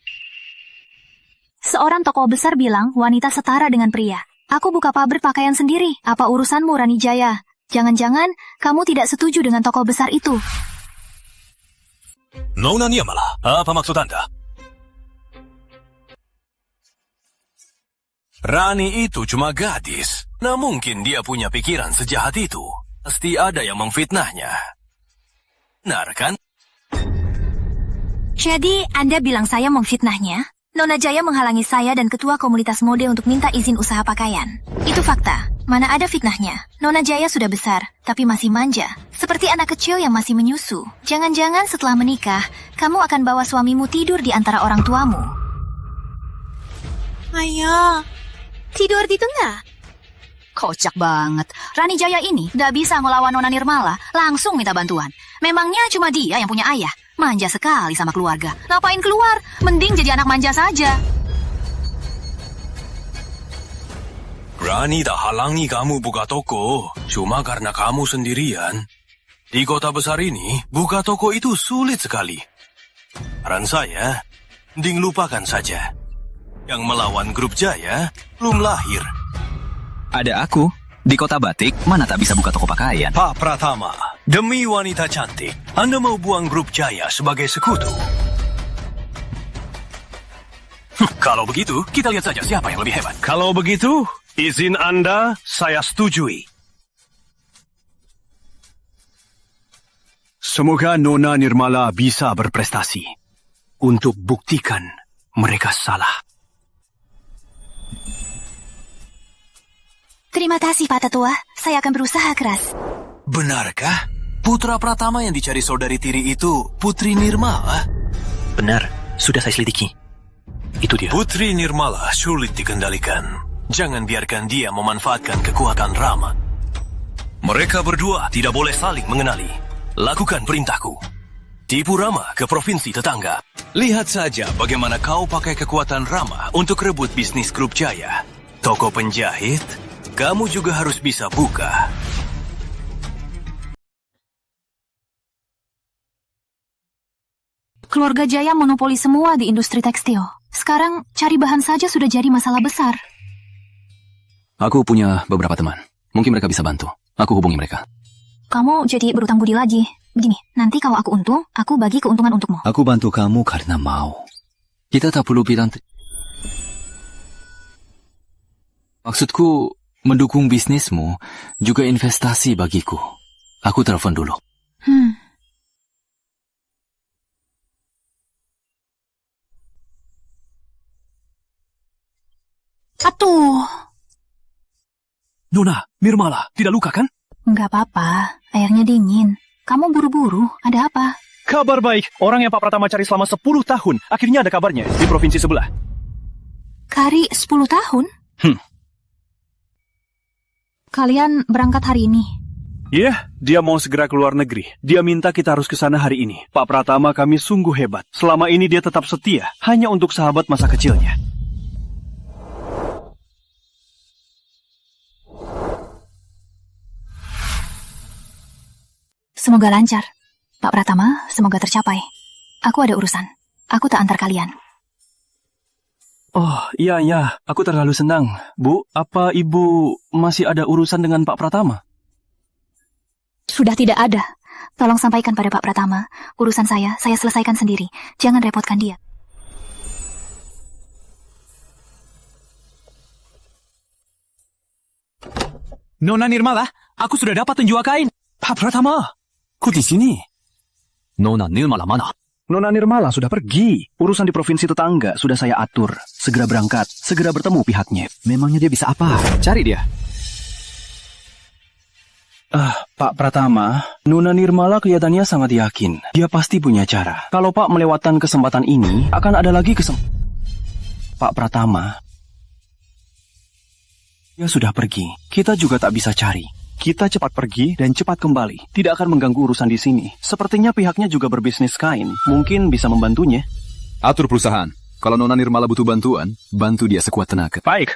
Seorang tokoh besar bilang wanita setara dengan pria. Aku buka pabrik pakaian sendiri. Apa urusanmu, Rani Jaya? Jangan-jangan kamu tidak setuju dengan tokoh besar itu. Nona Nirmala, apa maksud Anda? Rani itu cuma gadis. Nah mungkin dia punya pikiran sejahat itu. Pasti ada yang memfitnahnya. Benar kan? Jadi, Anda bilang saya memfitnahnya? Nona Jaya menghalangi saya dan ketua komunitas mode untuk minta izin usaha pakaian. Itu fakta. Mana ada fitnahnya. Nona Jaya sudah besar, tapi masih manja. Seperti anak kecil yang masih menyusu. Jangan-jangan setelah menikah, kamu akan bawa suamimu tidur di antara orang tuamu. Ayo, tidur di tengah. Kocak banget. Rani Jaya ini gak bisa ngelawan Nona Nirmala, langsung minta bantuan. Memangnya cuma dia yang punya ayah? Manja sekali sama keluarga. Ngapain keluar? Mending jadi anak manja saja. Rani tak halangi kamu buka toko, cuma karena kamu sendirian. Di kota besar ini, buka toko itu sulit sekali. Saran saya, mending lupakan saja. Yang melawan grup Jaya belum lahir. Ada aku. Di kota batik, mana tak bisa buka toko pakaian. Pak Pratama, demi wanita cantik, Anda mau buang grup Jaya sebagai sekutu? Kalau begitu, kita lihat saja siapa yang lebih hebat. Kalau begitu, izin Anda saya setujui. Semoga Nona Nirmala bisa berprestasi untuk buktikan mereka salah. Terima kasih, Pak Tetua. Saya akan berusaha keras. Benarkah? Putra Pratama yang dicari saudari tiri itu Putri Nirmala? Benar, sudah saya selidiki. Itu dia. Putri Nirmala sulit dikendalikan. Jangan biarkan dia memanfaatkan kekuatan Rama. Mereka berdua tidak boleh saling mengenali. Lakukan perintahku. Tipu Rama ke provinsi tetangga. Lihat saja bagaimana kau pakai kekuatan Rama untuk rebut bisnis grup Jaya. Toko penjahit, kamu juga harus bisa buka. Keluarga Jaya monopoli semua di industri tekstil. Sekarang cari bahan saja sudah jadi masalah besar. Aku punya beberapa teman. Mungkin mereka bisa bantu. Aku hubungi mereka. Kamu jadi berutang budi lagi. Begini, nanti kalau aku untung, aku bagi keuntungan untukmu. Aku bantu kamu karena mau. Kita tak perlu bilang... Maksudku, mendukung bisnismu juga investasi bagiku. Aku telepon dulu. Atuh. Nona, Nirmala, tidak luka kan? Enggak apa-apa, airnya dingin. Kamu buru-buru, ada apa? Kabar baik, orang yang Pak Pratama cari selama 10 tahun, akhirnya ada kabarnya di provinsi sebelah. Kari 10 tahun? Kalian berangkat hari ini? Iya, dia mau segera keluar negeri. Dia minta kita harus ke sana hari ini. Pak Pratama kami sungguh hebat. Selama ini dia tetap setia, hanya untuk sahabat masa kecilnya. Semoga lancar. Pak Pratama, semoga tercapai. Aku ada urusan. Aku tak antar kalian. Oh, iya. Aku terlalu senang. Bu, apa Ibu masih ada urusan dengan Pak Pratama? Sudah tidak ada. Tolong sampaikan pada Pak Pratama. Urusan saya selesaikan sendiri. Jangan repotkan dia. Nona Nirmala, aku sudah dapat penjual kain. Pak Pratama, kok di sini? Nona Nirmala mana? Nona Nirmala sudah pergi. Urusan di provinsi tetangga sudah saya atur. Segera berangkat, segera bertemu pihaknya. Memangnya dia bisa apa? Cari dia. Pak Pratama, Nona Nirmala kelihatannya sangat yakin. Dia pasti punya cara. Kalau Pak melewatkan kesempatan ini, akan ada lagi Pak Pratama, dia sudah pergi. Kita juga tak bisa cari. Kita cepat pergi dan cepat kembali. Tidak akan mengganggu urusan di sini. Sepertinya pihaknya juga berbisnis kain. Mungkin bisa membantunya. Atur perusahaan. Kalau Nona Nirmala butuh bantuan, bantu dia sekuat tenaga. Baik.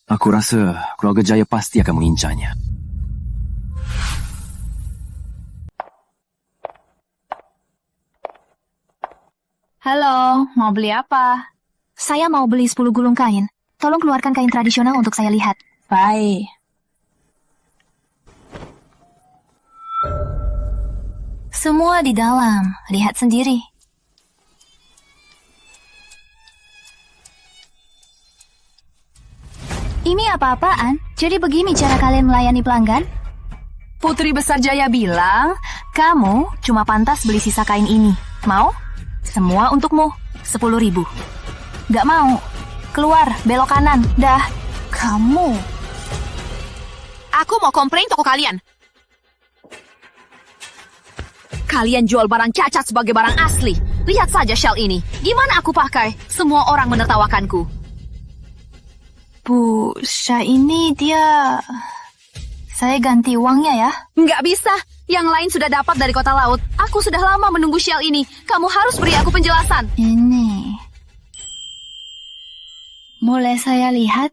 Aku rasa keluarga Jaya pasti akan mengincarnya. Halo, mau beli apa? Saya mau beli 10 gulung kain. Tolong keluarkan kain tradisional untuk saya lihat. Bye. Semua di dalam, lihat sendiri. Ini apa-apaan? Jadi begini cara kalian melayani pelanggan? Putri Besar Jaya bilang, kamu cuma pantas beli sisa kain ini. Mau? Semua untukmu. 10.000. Gak mau. Keluar, belok kanan. Dah. Kamu. Aku mau komplain toko kalian. Kalian jual barang cacat sebagai barang asli. Lihat saja shawl ini. Gimana aku pakai? Semua orang menertawakanku. Bu, shawl ini dia... Saya ganti uangnya ya? Nggak bisa. Yang lain sudah dapat dari kota laut. Aku sudah lama menunggu shawl ini. Kamu harus beri aku penjelasan. Ini... Boleh saya lihat?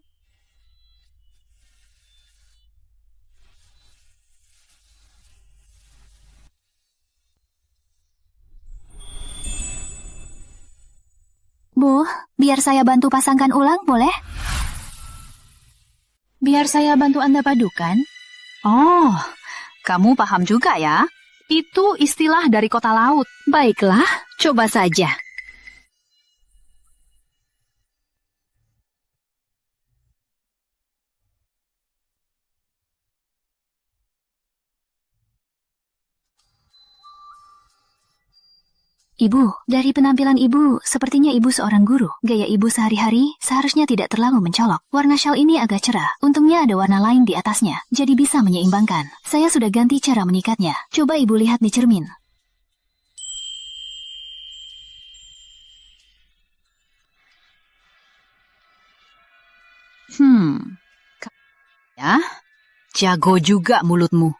Bu, biar saya bantu pasangkan ulang, boleh? Biar saya bantu Anda padukan. Oh, kamu paham juga ya? Itu istilah dari kota laut. Baiklah, coba saja. Ibu, dari penampilan ibu, sepertinya ibu seorang guru. Gaya ibu sehari-hari seharusnya tidak terlalu mencolok. Warna shawl ini agak cerah. Untungnya ada warna lain di atasnya, jadi bisa menyeimbangkan. Saya sudah ganti cara menikatnya. Coba ibu lihat di cermin. Ya, jago juga mulutmu.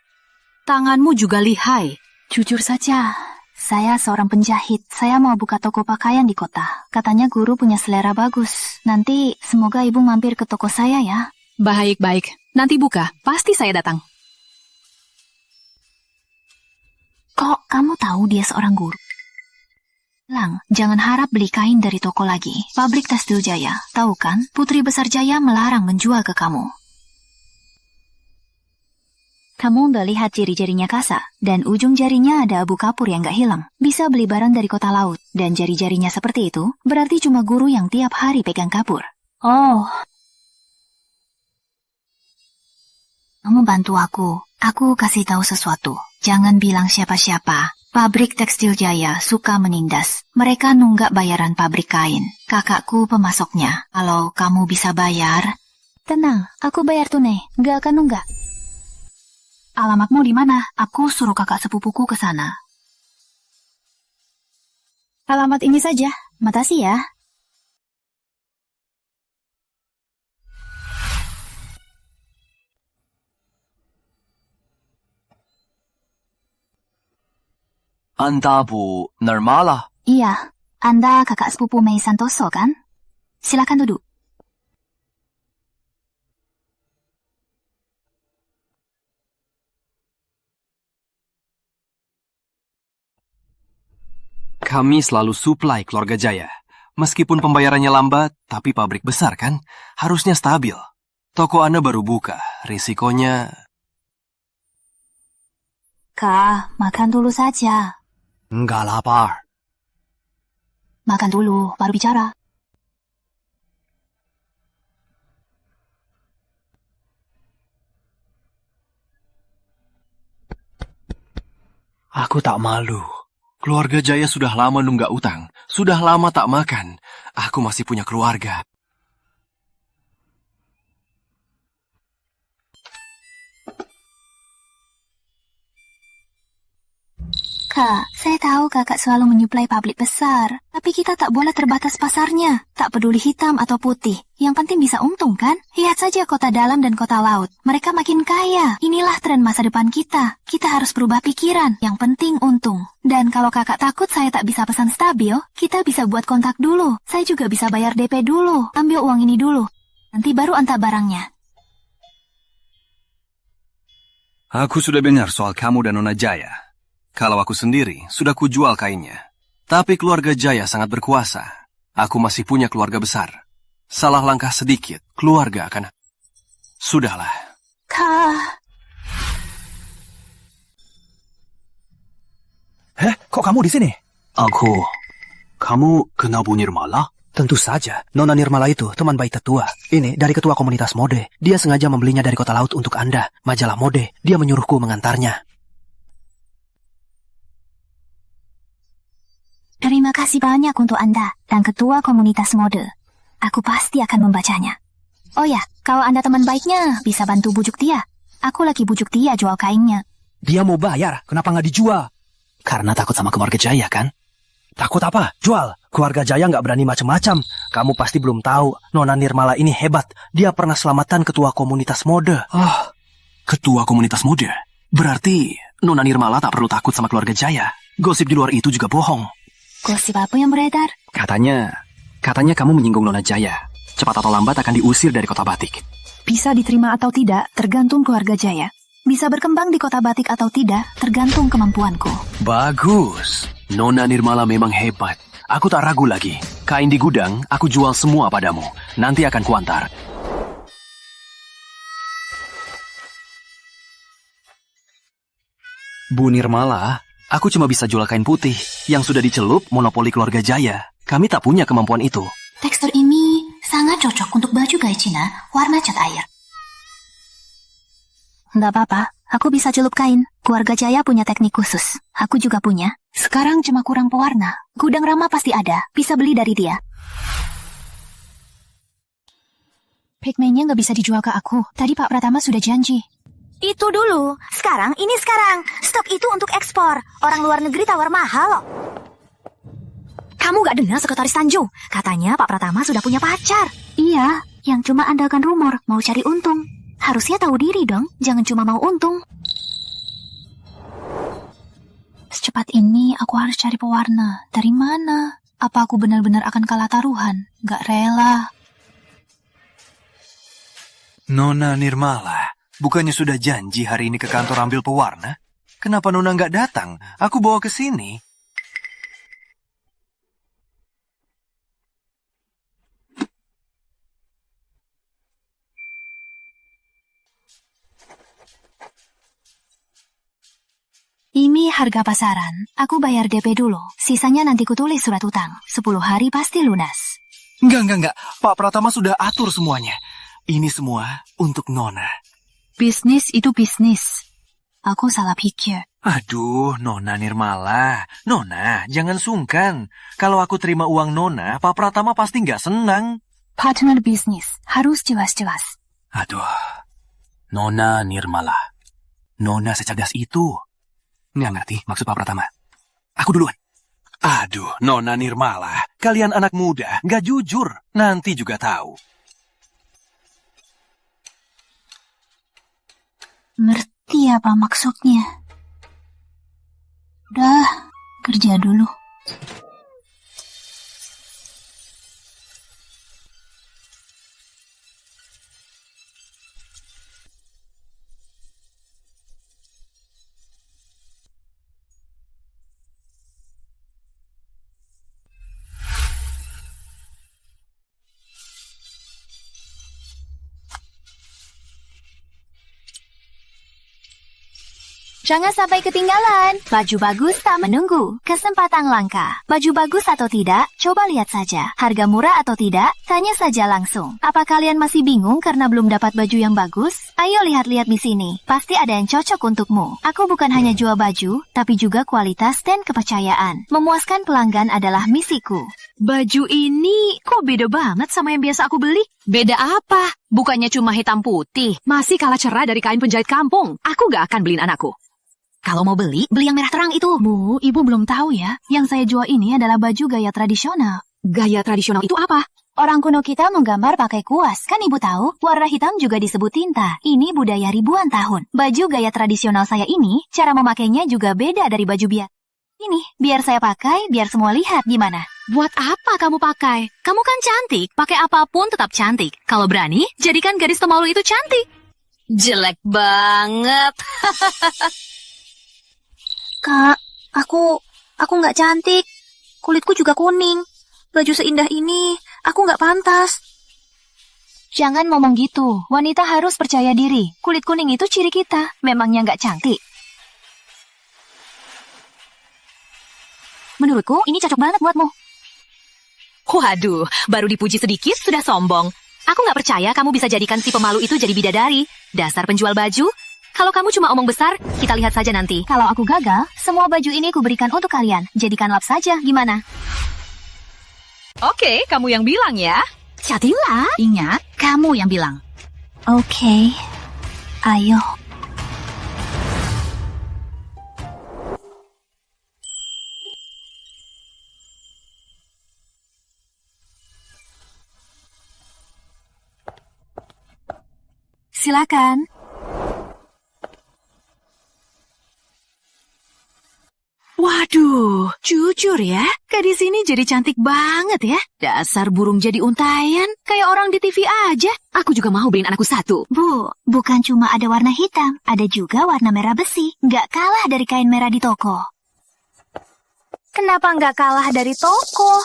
Tanganmu juga lihai. Jujur saja, saya seorang penjahit. Saya mau buka toko pakaian di kota. Katanya guru punya selera bagus. Nanti semoga ibu mampir ke toko saya ya. Baik-baik. Nanti buka. Pasti saya datang. Kok kamu tahu dia seorang guru? Lang, jangan harap beli kain dari toko lagi. Pabrik Tekstil Jaya. Tahu kan, Putri Besar Jaya melarang menjual ke kamu. Kamu udah lihat jari-jarinya Kasa, dan ujung jarinya ada abu kapur yang gak hilang. Bisa beli barang dari kota laut, dan jari-jarinya seperti itu, berarti cuma guru yang tiap hari pegang kapur. Oh. Kamu bantu aku kasih tahu sesuatu. Jangan bilang siapa-siapa. Pabrik Tekstil Jaya suka menindas. Mereka nunggak bayaran pabrik kain. Kakakku pemasoknya. Kalau kamu bisa bayar... Tenang, aku bayar tunai. Gak akan nunggak. Alamatmu di mana? Aku suruh kakak sepupuku ke sana. Alamat ini saja. Makasih ya. Anda Bu Nirmala? Iya, Anda kakak sepupu Mei Santoso kan? Silakan duduk. Kami selalu suplai keluarga Jaya. Meskipun pembayarannya lambat, tapi pabrik besar kan? Harusnya stabil. Toko Anda baru buka, risikonya... Kak, makan dulu saja. Nggak lapar. Makan dulu, baru bicara. Aku tak malu. Keluarga Jaya sudah lama nunggak utang. Sudah lama tak makan. Aku masih punya keluarga. Kak, saya tahu kakak selalu menyuplai pabrik besar. Tapi kita tak boleh terbatas pasarnya. Tak peduli hitam atau putih. Yang penting bisa untung kan? Lihat saja kota dalam dan kota laut. Mereka makin kaya. Inilah tren masa depan kita. Kita harus berubah pikiran. Yang penting untung. Dan kalau kakak takut saya tak bisa pesan stabil, kita bisa buat kontak dulu. Saya juga bisa bayar DP dulu. Ambil uang ini dulu. Nanti baru antar barangnya. Aku sudah dengar soal kamu dan Nona Jaya. Kalau aku sendiri, sudah kujual kainnya. Tapi keluarga Jaya sangat berkuasa. Aku masih punya keluarga besar. Salah langkah sedikit, keluarga akan... Sudahlah. Kok kamu di sini? Kamu kenal Bu Nirmala? Tentu saja. Nona Nirmala itu teman baik tetua. Ini dari ketua komunitas mode. Dia sengaja membelinya dari kota laut untuk Anda. Majalah mode. Dia menyuruhku mengantarnya. Terima kasih banyak untuk Anda dan ketua komunitas mode. Aku pasti akan membacanya. Oh ya, kalau Anda teman baiknya, bisa bantu bujuk dia. Aku lagi bujuk dia jual kainnya. Dia mau bayar, kenapa nggak dijual? Karena takut sama keluarga Jaya, kan? Takut apa? Jual. Keluarga Jaya nggak berani macam-macam. Kamu pasti belum tahu, Nona Nirmala ini hebat. Dia pernah selamatan ketua komunitas mode. Ketua komunitas mode? Berarti Nona Nirmala tak perlu takut sama keluarga Jaya. Gosip di luar itu juga bohong. Gosip apa yang beredar? Katanya kamu menyinggung Nona Jaya. Cepat atau lambat akan diusir dari kota Batik. Bisa diterima atau tidak, tergantung keluarga Jaya. Bisa berkembang di kota Batik atau tidak, tergantung kemampuanku. Bagus. Nona Nirmala memang hebat. Aku tak ragu lagi. Kain di gudang, aku jual semua padamu. Nanti akan kuantar. Bu Nirmala, aku cuma bisa jual kain putih yang sudah dicelup monopoli keluarga Jaya. Kami tak punya kemampuan itu. Tekstur ini sangat cocok untuk baju gaya Cina warna cat air. Nggak apa-apa, aku bisa celup kain. Keluarga Jaya punya teknik khusus. Aku juga punya. Sekarang cuma kurang pewarna. Gudang Rama pasti ada. Bisa beli dari dia. Pigmennya nggak bisa dijual ke aku. Tadi Pak Pratama sudah janji. Itu dulu. Sekarang. Stok itu untuk ekspor. Orang luar negeri tawar mahal loh. Kamu gak dengar Sekretaris Tanjung? Katanya Pak Pratama sudah punya pacar. Iya, yang cuma andalkan rumor, mau cari untung. Harusnya tahu diri dong, jangan cuma mau untung. Secepat ini aku harus cari pewarna. Dari mana? Apa aku benar-benar akan kalah taruhan? Gak rela. Nona Nirmala, bukannya sudah janji hari ini ke kantor ambil pewarna? Kenapa Nona nggak datang? Aku bawa ke sini. Ini harga pasaran. Aku bayar DP dulu. Sisanya nanti kutulis surat utang. 10 hari pasti lunas. Enggak. Pak Pratama sudah atur semuanya. Ini semua untuk Nona. Bisnis itu bisnis. Aku salah pikir. Aduh, Nona Nirmala. Nona, jangan sungkan. Kalau aku terima uang Nona, Pak Pratama pasti nggak senang. Partner bisnis harus jelas-jelas. Aduh, Nona Nirmala. Nona secerdas itu. Nggak ngerti maksud Pak Pratama. Aku duluan. Aduh, Nona Nirmala. Kalian anak muda, nggak jujur. Nanti juga tahu. Ngerti apa maksudnya? Udah, kerja dulu. Jangan sampai ketinggalan. Baju bagus tak menunggu. Kesempatan langka. Baju bagus atau tidak, coba lihat saja. Harga murah atau tidak, tanya saja langsung. Apa kalian masih bingung karena belum dapat baju yang bagus? Ayo lihat-lihat di sini. Pasti ada yang cocok untukmu. Aku bukan hanya jual baju, tapi juga kualitas dan kepercayaan. Memuaskan pelanggan adalah misiku. Baju ini kok beda banget sama yang biasa aku beli? Beda apa? Bukannya cuma hitam putih. Masih kalah cerah dari kain penjahit kampung. Aku gak akan beliin anakku. Kalau mau beli yang merah terang itu. Bu, ibu belum tahu ya. Yang saya jual ini adalah baju gaya tradisional. Gaya tradisional itu apa? Orang kuno kita menggambar pakai kuas, kan ibu tahu? Warna hitam juga disebut tinta. Ini budaya ribuan tahun. Baju gaya tradisional saya ini, cara memakainya juga beda dari baju biasa. Ini, biar saya pakai, biar semua lihat gimana. Buat apa kamu pakai? Kamu kan cantik, pakai apapun tetap cantik. Kalau berani, jadikan gadis pemalu itu cantik. Jelek banget. Kak, aku nggak cantik. Kulitku juga kuning. Baju seindah ini, aku nggak pantas. Jangan ngomong gitu. Wanita harus percaya diri. Kulit kuning itu ciri kita. Memangnya nggak cantik? Menurutku, ini cocok banget buatmu. Waduh, baru dipuji sedikit sudah sombong. Aku nggak percaya kamu bisa jadikan si pemalu itu jadi bidadari. Dasar penjual baju. Kalau kamu cuma omong besar, kita lihat saja nanti. Kalau aku gagal, semua baju ini kuberikan untuk kalian. Jadikan lap saja, gimana? Oke, kamu yang bilang ya. Catila, ingat, kamu yang bilang. Oke, ayo. Silakan. Waduh, jujur ya, gadis ini jadi cantik banget ya. Dasar burung jadi untayan, kayak orang di TV aja. Aku juga mau beliin anakku satu. Bu, bukan cuma ada warna hitam, ada juga warna merah besi. Nggak kalah dari kain merah di toko. Kenapa nggak kalah dari toko?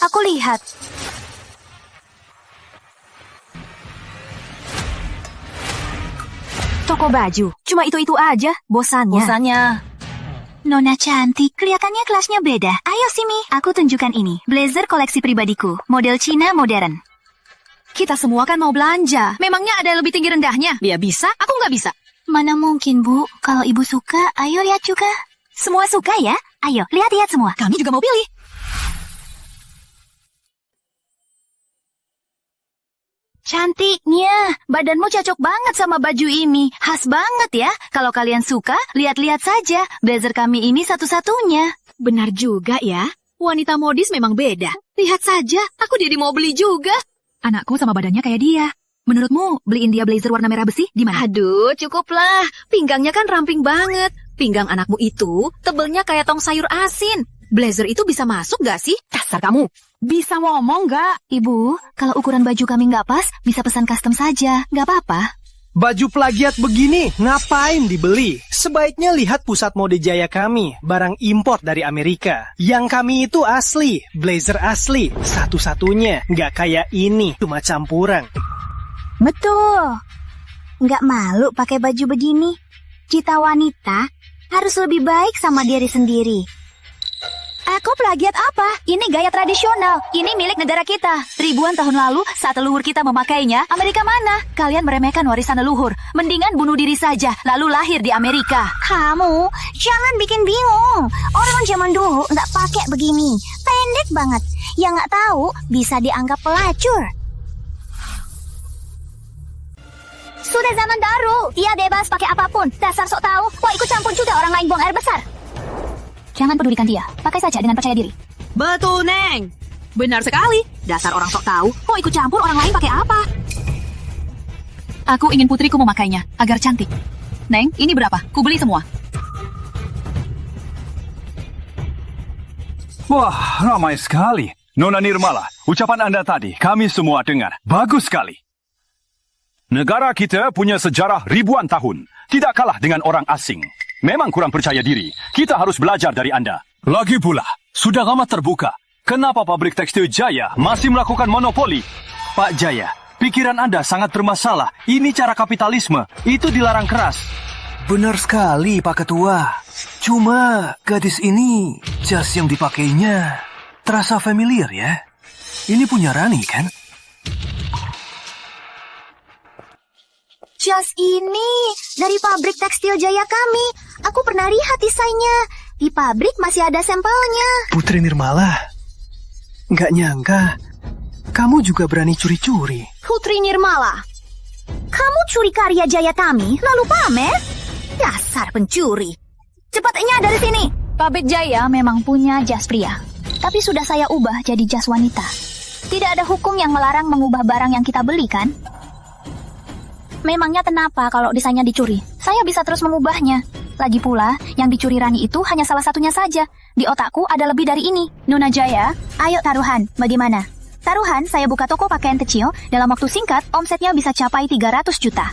Aku lihat. Toko baju, cuma itu-itu aja, bosannya. Nona cantik, kelihatannya kelasnya beda. Ayo Simi, aku tunjukkan ini. Blazer koleksi pribadiku, model Cina modern. Kita semua kan mau belanja. Memangnya ada lebih tinggi rendahnya? Dia bisa, aku nggak bisa. Mana mungkin, Bu. Kalau ibu suka, ayo lihat juga. Semua suka ya? Ayo, lihat-lihat semua. Kami juga mau pilih. Cantiknya, badanmu cocok banget sama baju ini. Khas banget ya. Kalau kalian suka, lihat-lihat saja. Blazer kami ini satu-satunya. Benar juga ya. Wanita modis memang beda. Lihat saja, aku jadi mau beli juga. Anakku sama badannya kayak dia. Menurutmu, beliin dia blazer warna merah besi di mana? Aduh, cukuplah. Pinggangnya kan ramping banget. Pinggang anakmu itu tebelnya kayak tong sayur asin. Blazer itu bisa masuk gak sih? Dasar kamu. Bisa ngomong gak? Ibu, kalau ukuran baju kami nggak pas, bisa pesan custom saja. Nggak apa-apa. Baju plagiat begini, ngapain dibeli? Sebaiknya lihat pusat mode Jaya kami, barang impor dari Amerika. Yang kami itu asli, blazer asli, satu-satunya. Nggak kayak ini, cuma campuran. Betul. Nggak malu pakai baju begini. Kita wanita harus lebih baik sama diri sendiri. Aku plagiat apa? Ini gaya tradisional. Ini milik negara kita. Ribuan tahun lalu, saat leluhur kita memakainya, Amerika mana? Kalian meremehkan warisan leluhur. Mendingan bunuh diri saja, lalu lahir di Amerika. Kamu jangan bikin bingung. Orang zaman dulu nggak pakai begini. Pendek banget. Yang nggak tahu bisa dianggap pelacur. Sudah zaman baru. Dia bebas pakai apapun. Dasar sok tahu. Kok ikut campur juga orang lain buang air besar? Jangan pedulikan dia. Pakai saja dengan percaya diri. Betul, Neng. Benar sekali. Dasar orang sok tahu. Mau ikut campur orang lain pakai apa? Aku ingin putriku memakainya, agar cantik. Neng, ini berapa? Ku beli semua. Wah, ramai sekali. Nona Nirmala, ucapan Anda tadi kami semua dengar. Bagus sekali. Negara kita punya sejarah ribuan tahun. Tidak kalah dengan orang asing. Memang kurang percaya diri. Kita harus belajar dari Anda. Lagi pula, sudah lama terbuka. Kenapa pabrik tekstil Jaya masih melakukan monopoli? Pak Jaya, pikiran Anda sangat bermasalah. Ini cara kapitalisme. Itu dilarang keras. Benar sekali, Pak Ketua. Cuma gadis ini, jas yang dipakainya terasa familiar ya. Ini punya Rani kan? Jas ini dari pabrik tekstil Jaya kami. Aku pernah lihat desainnya. Di pabrik masih ada sampelnya. Putri Nirmala, nggak nyangka kamu juga berani curi-curi. Putri Nirmala, kamu curi karya Jaya kami lalu pamer? Dasar pencuri. Cepatnya dari sini. Pabrik Jaya memang punya jas pria. Tapi sudah saya ubah jadi jas wanita. Tidak ada hukum yang melarang mengubah barang yang kita beli kan? Memangnya kenapa kalau desainnya dicuri? Saya bisa terus mengubahnya. Lagi pula, yang dicuri Rani itu hanya salah satunya saja. Di otakku ada lebih dari ini. Nona Jaya, ayo taruhan. Bagaimana? Taruhan, saya buka toko pakaian kecil. Dalam waktu singkat, omsetnya bisa capai 300 juta.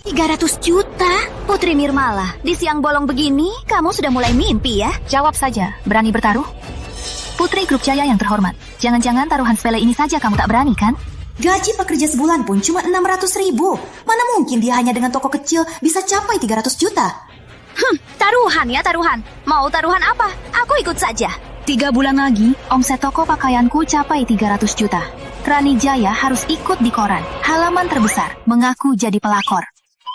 300 juta? Putri Nirmala, di siang bolong begini, kamu sudah mulai mimpi ya? Jawab saja, berani bertaruh? Putri Grup Jaya yang terhormat, jangan-jangan taruhan sepele ini saja kamu tak berani kan? Gaji pekerja sebulan pun cuma 600.000. Mana mungkin dia hanya dengan toko kecil bisa capai 300 juta? Taruhan ya taruhan. Mau taruhan apa? Aku ikut saja. 3 bulan lagi, omset toko pakaianku capai 300 juta. Rani Jaya harus ikut di koran, halaman terbesar, mengaku jadi pelakor.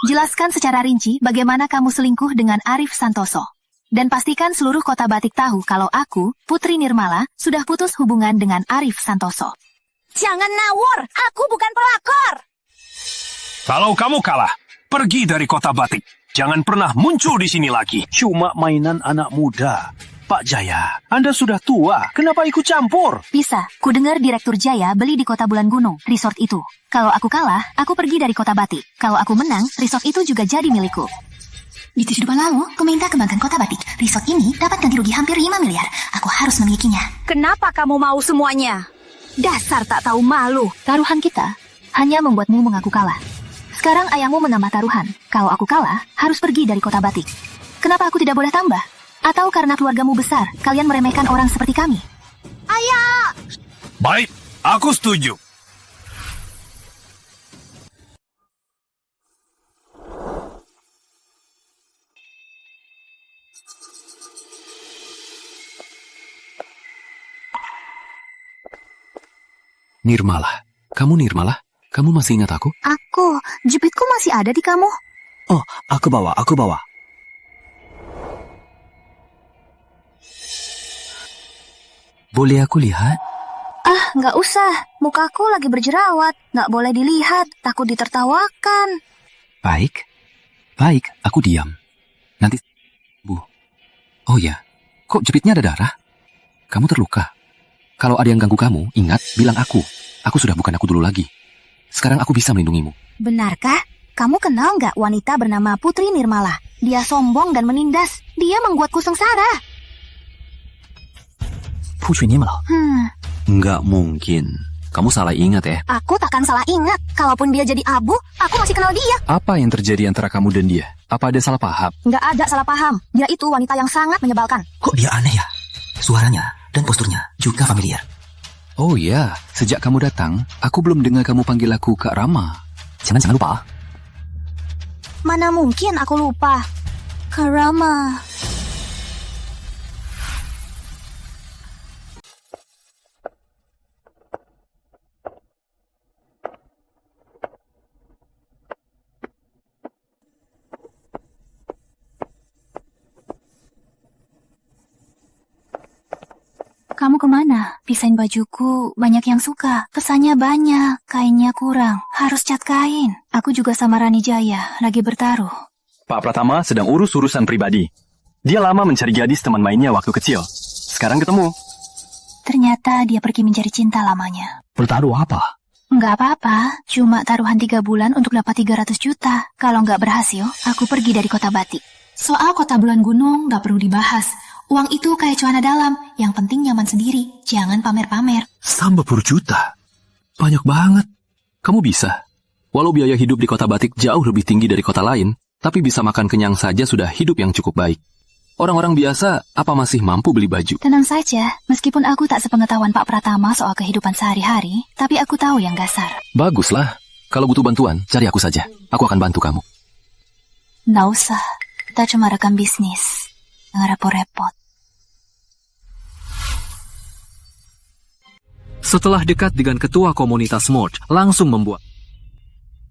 Jelaskan secara rinci bagaimana kamu selingkuh dengan Arif Santoso. Dan pastikan seluruh kota Batik tahu kalau aku, Putri Nirmala, sudah putus hubungan dengan Arif Santoso. Jangan ngawur, aku bukan pelakor. Kalau kamu kalah, pergi dari kota Batik. Jangan pernah muncul di sini lagi. Cuma mainan anak muda. Pak Jaya, Anda sudah tua. Kenapa ikut campur? Bisa, ku dengar Direktur Jaya beli di kota Bulan Gunung, resort itu. Kalau aku kalah, aku pergi dari kota Batik. Kalau aku menang, resort itu juga jadi milikku. Di 7 bulan lalu, ku minta kembangkan kota Batik. Resort ini dapat ganti rugi hampir 5 miliar. Aku harus memilikinya. Kenapa kamu mau semuanya? Dasar tak tahu malu. Taruhan kita hanya membuatmu mengaku kalah. Sekarang ayahmu menambah taruhan. Kalau aku kalah, harus pergi dari kota Batik. Kenapa aku tidak boleh tambah? Atau karena keluargamu besar, kalian meremehkan orang seperti kami? Ayah! Baik, aku setuju. Nirmala. Kamu Nirmala? Kamu masih ingat aku? Aku, jepitku masih ada di kamu. Oh, aku bawa. Boleh aku lihat? Ah, nggak usah. Mukaku lagi berjerawat. Nggak boleh dilihat, takut ditertawakan. Baik, aku diam. Nanti, Bu. Oh ya, kok jepitnya ada darah? Kamu terluka. Kalau ada yang ganggu kamu, ingat, bilang aku. Aku sudah bukan aku dulu lagi. Sekarang aku bisa melindungimu. Benarkah? Kamu kenal nggak wanita bernama Putri Nirmala? Dia sombong dan menindas. Dia membuatku sengsara. Putri Nirmala? Nggak mungkin. Kamu salah ingat ya? Aku takkan salah ingat. Kalaupun dia jadi abu, aku masih kenal dia. Apa yang terjadi antara kamu dan dia? Apa ada salah paham? Nggak ada salah paham. Dia itu wanita yang sangat menyebalkan. Kok dia aneh ya? Suaranya dan posturnya juga familiar. Oh ya, sejak kamu datang, aku belum dengar kamu panggil aku Kak Rama. Jangan lupa. Mana mungkin aku lupa. Kak Rama. Kamu kemana? Desain bajuku banyak yang suka. Pesannya banyak, kainnya kurang. Harus cat kain. Aku juga sama Rani Jaya, lagi bertaruh. Pak Pratama sedang urus urusan pribadi. Dia lama mencari gadis teman mainnya waktu kecil. Sekarang ketemu. Ternyata dia pergi mencari cinta lamanya. Bertaruh apa? Nggak apa-apa, cuma taruhan 3 bulan untuk dapat 300 juta. Kalau nggak berhasil, aku pergi dari kota Batik. Soal kota Bulan Gunung nggak perlu dibahas. Uang itu kayak celana dalam, yang penting nyaman sendiri, jangan pamer-pamer. 30 juta? Banyak banget. Kamu bisa. Walau biaya hidup di kota Batik jauh lebih tinggi dari kota lain, tapi bisa makan kenyang saja sudah hidup yang cukup baik. Orang-orang biasa apa masih mampu beli baju? Tenang saja, meskipun aku tak sepengetahuan Pak Pratama soal kehidupan sehari-hari, tapi aku tahu yang dasar. Baguslah. Kalau butuh bantuan, cari aku saja. Aku akan bantu kamu. Nggak usah. Kita cuma rekam bisnis. Nggak repot-repot. Setelah dekat dengan ketua komunitas mod, langsung membuat...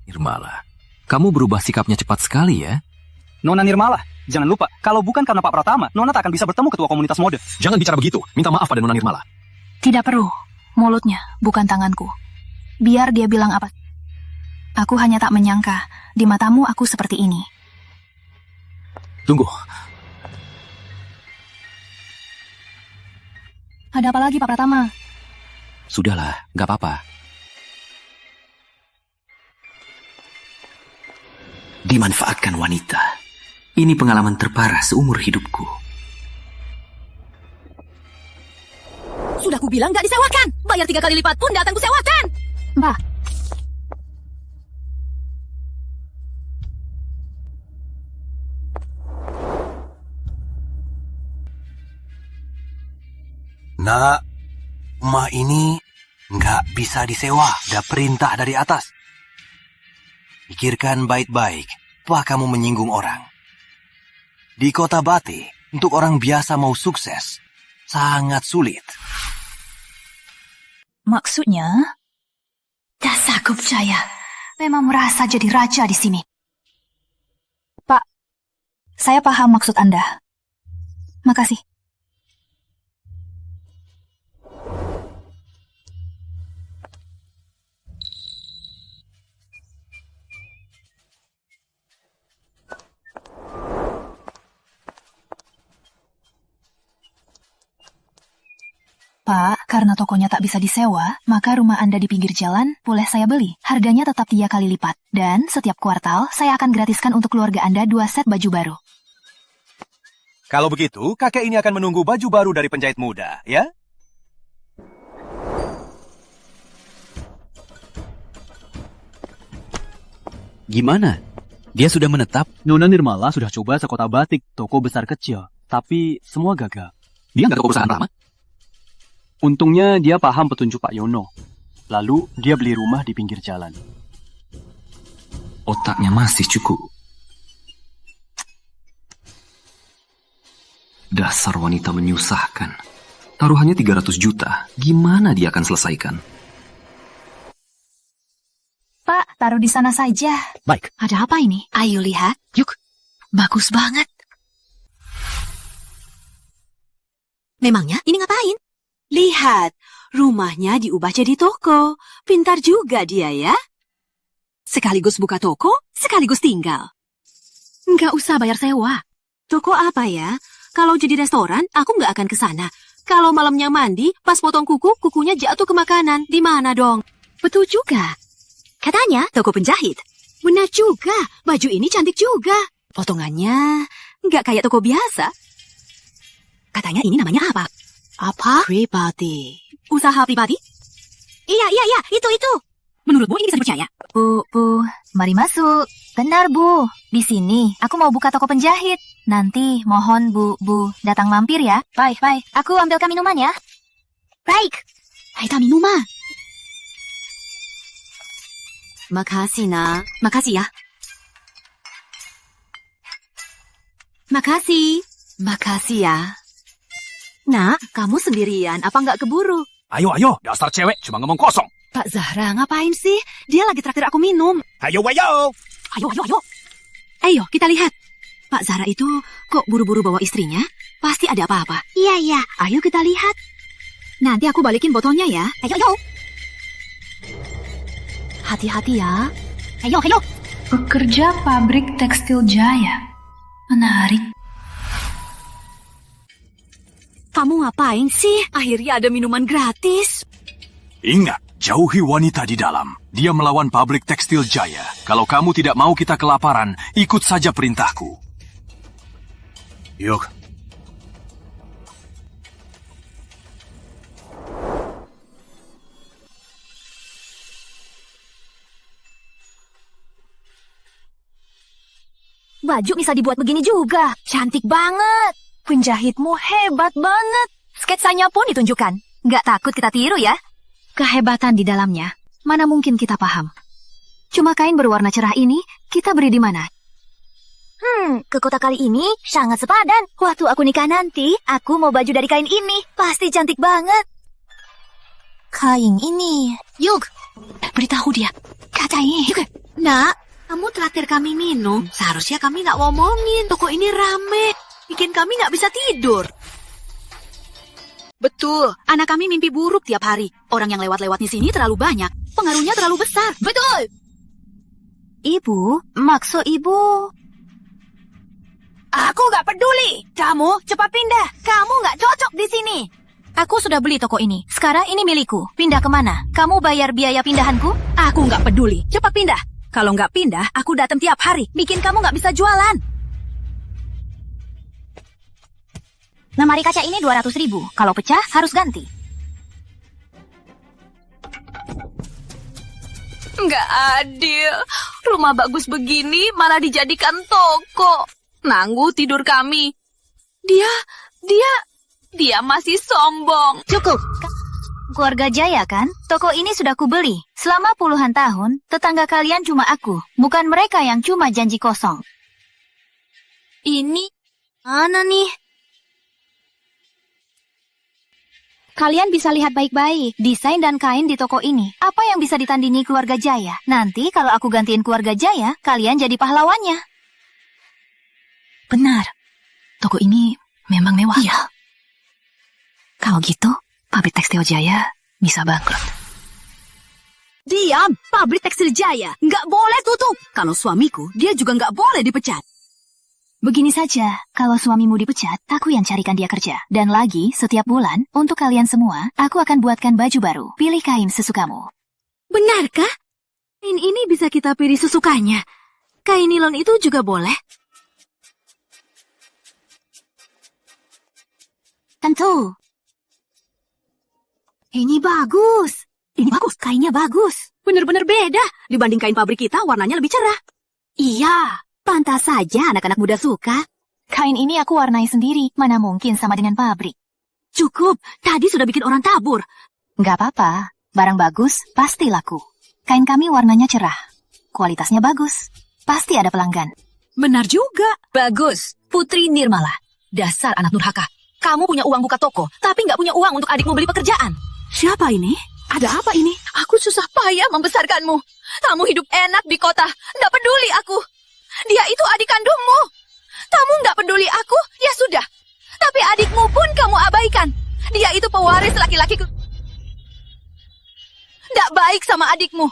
Nirmala, kamu berubah sikapnya cepat sekali ya? Nona Nirmala, jangan lupa, kalau bukan karena Pak Pratama, Nona tak akan bisa bertemu ketua komunitas mode. Jangan bicara begitu, minta maaf pada Nona Nirmala. Tidak perlu, mulutnya, bukan tanganku. Biar dia bilang apa. Aku hanya tak menyangka, di matamu aku seperti ini. Tunggu. Ada apa lagi Pak Pratama? Sudahlah, gak apa-apa. Dimanfaatkan wanita. Ini pengalaman terparah seumur hidupku. Sudah kubilang gak disewakan. Bayar 3 kali lipat pun datang kusewakan. Mbak. Nak, Ma ini Nggak bisa disewa, ada perintah dari atas. Pikirkan baik-baik, apa kamu menyinggung orang? Di kota Bati, untuk orang biasa mau sukses, sangat sulit. Maksudnya? Dasar Jaya, memang merasa jadi raja di sini. Pak, saya paham maksud Anda. Makasih. Pak, karena tokonya tak bisa disewa, maka rumah Anda di pinggir jalan boleh saya beli. Harganya tetap 3 kali lipat. Dan setiap kuartal, saya akan gratiskan untuk keluarga Anda 2 set baju baru. Kalau begitu, kakek ini akan menunggu baju baru dari penjahit muda, ya? Gimana? Dia sudah menetap? Nona Nirmala sudah coba sekota batik, toko besar kecil. Tapi semua gagal. Dia nggak toko perusahaan Rama? Untungnya dia paham petunjuk Pak Yono. Lalu dia beli rumah di pinggir jalan. Otaknya masih cukup. Dasar wanita menyusahkan. Taruhannya 300 juta. Gimana dia akan selesaikan? Pak, taruh di sana saja. Baik. Ada apa ini? Ayo lihat. Yuk. Bagus banget. Memangnya ini ngapain? Lihat, rumahnya diubah jadi toko. Pintar juga dia ya. Sekaligus buka toko, sekaligus tinggal. Nggak usah bayar sewa. Toko apa ya? Kalau jadi restoran, aku nggak akan ke sana. Kalau malamnya mandi, pas potong kuku, kukunya jatuh ke makanan. Di mana dong? Betul juga. Katanya toko penjahit. Benar juga, baju ini cantik juga. Potongannya nggak kayak toko biasa. Katanya ini namanya apa? Apa? Pribadi. Usaha pribadi? Iya, itu. Menurutmu ini bisa dipercaya? Bu, mari masuk. Benar, Bu. Di sini, aku mau buka toko penjahit. Nanti, mohon Bu, datang mampir ya. Bye. Aku ambilkan minuman ya. Baik. Aita minuman. Makasih, nak. Makasih ya. Makasih ya. Nak, kamu sendirian, apa nggak keburu? Ayo, dasar cewek, cuma ngomong kosong. Pak Zahra, ngapain sih? Dia lagi traktir aku minum. Ayo. Ayo, kita lihat. Pak Zahra itu kok buru-buru bawa istrinya? Pasti ada apa-apa. Iya. Ayo kita lihat. Nanti aku balikin botolnya ya. Ayo. Hati-hati ya. Ayo. Pekerja pabrik tekstil Jaya. Menarik. Kamu ngapain sih? Akhirnya ada minuman gratis. Ingat, jauhi wanita di dalam. Dia melawan pabrik tekstil Jaya. Kalau kamu tidak mau kita kelaparan, ikut saja perintahku. Yuk. Baju bisa dibuat begini juga. Cantik banget. Penjahitmu hebat banget. Sketsanya pun ditunjukkan. Nggak takut kita tiru ya? Kehebatan di dalamnya, mana mungkin kita paham. Cuma kain berwarna cerah ini, kita beri di mana? Ke kota kali ini sangat sepadan. Waktu aku nikah nanti, aku mau baju dari kain ini. Pasti cantik banget. Kain ini. Yuk, beritahu dia. Katanya, yuk. Nak, kamu traktir kami minum. Seharusnya kami nggak ngomongin. Toko ini rame. Bikin kami nggak bisa tidur. Betul, anak kami mimpi buruk tiap hari. Orang yang lewat-lewat di sini terlalu banyak. Pengaruhnya terlalu besar. Betul. Ibu, maksud ibu? Aku nggak peduli. Kamu cepat pindah. Kamu nggak cocok di sini. Aku sudah beli toko ini. Sekarang ini milikku. Pindah kemana? Kamu bayar biaya pindahanku? Aku nggak peduli. Cepat pindah. Kalau nggak pindah, aku datang tiap hari. Bikin kamu nggak bisa jualan. Lemari kaca ini 200.000. Kalau pecah, harus ganti. Nggak adil. Rumah bagus begini malah dijadikan toko. Nanggu tidur kami. Dia masih sombong. Cukup. Keluarga Jaya kan? Toko ini sudah kubeli. Selama puluhan tahun, tetangga kalian cuma aku. Bukan mereka yang cuma janji kosong. Ini mana nih? Kalian bisa lihat baik-baik desain dan kain di toko ini. Apa yang bisa ditandingi keluarga Jaya? Nanti kalau aku gantiin keluarga Jaya, kalian jadi pahlawannya. Benar. Toko ini memang mewah. Iya. Kalau gitu, pabrik tekstil Jaya bisa bangkrut. Diam, pabrik tekstil Jaya. Nggak boleh tutup. Kalau suamiku, dia juga nggak boleh dipecat. Begini saja, kalau suamimu dipecat, aku yang carikan dia kerja. Dan lagi, setiap bulan, untuk kalian semua, aku akan buatkan baju baru. Pilih kain sesukamu. Benarkah? Kain ini bisa kita pilih sesukanya. Kain nilon itu juga boleh. Tentu. Ini bagus. Ini bagus, kainnya bagus. Benar-benar beda. Dibanding kain pabrik kita, warnanya lebih cerah. Iya. Pantas saja anak-anak muda suka. Kain ini aku warnai sendiri, mana mungkin sama dengan pabrik. Cukup, tadi sudah bikin orang tabur. Nggak apa-apa, barang bagus pasti laku. Kain kami warnanya cerah, kualitasnya bagus, pasti ada pelanggan. Benar juga. Bagus, Putri Nirmala. Dasar anak durhaka. Kamu punya uang buka toko, tapi nggak punya uang untuk adikmu beli pekerjaan. Siapa ini? Ada apa ini? Aku susah payah membesarkanmu. Kamu hidup enak di kota, nggak peduli aku. Dia itu adik kandungmu. Kamu nggak peduli aku, ya sudah. Tapi adikmu pun kamu abaikan. Dia itu pewaris laki-laki. Nggak baik sama adikmu.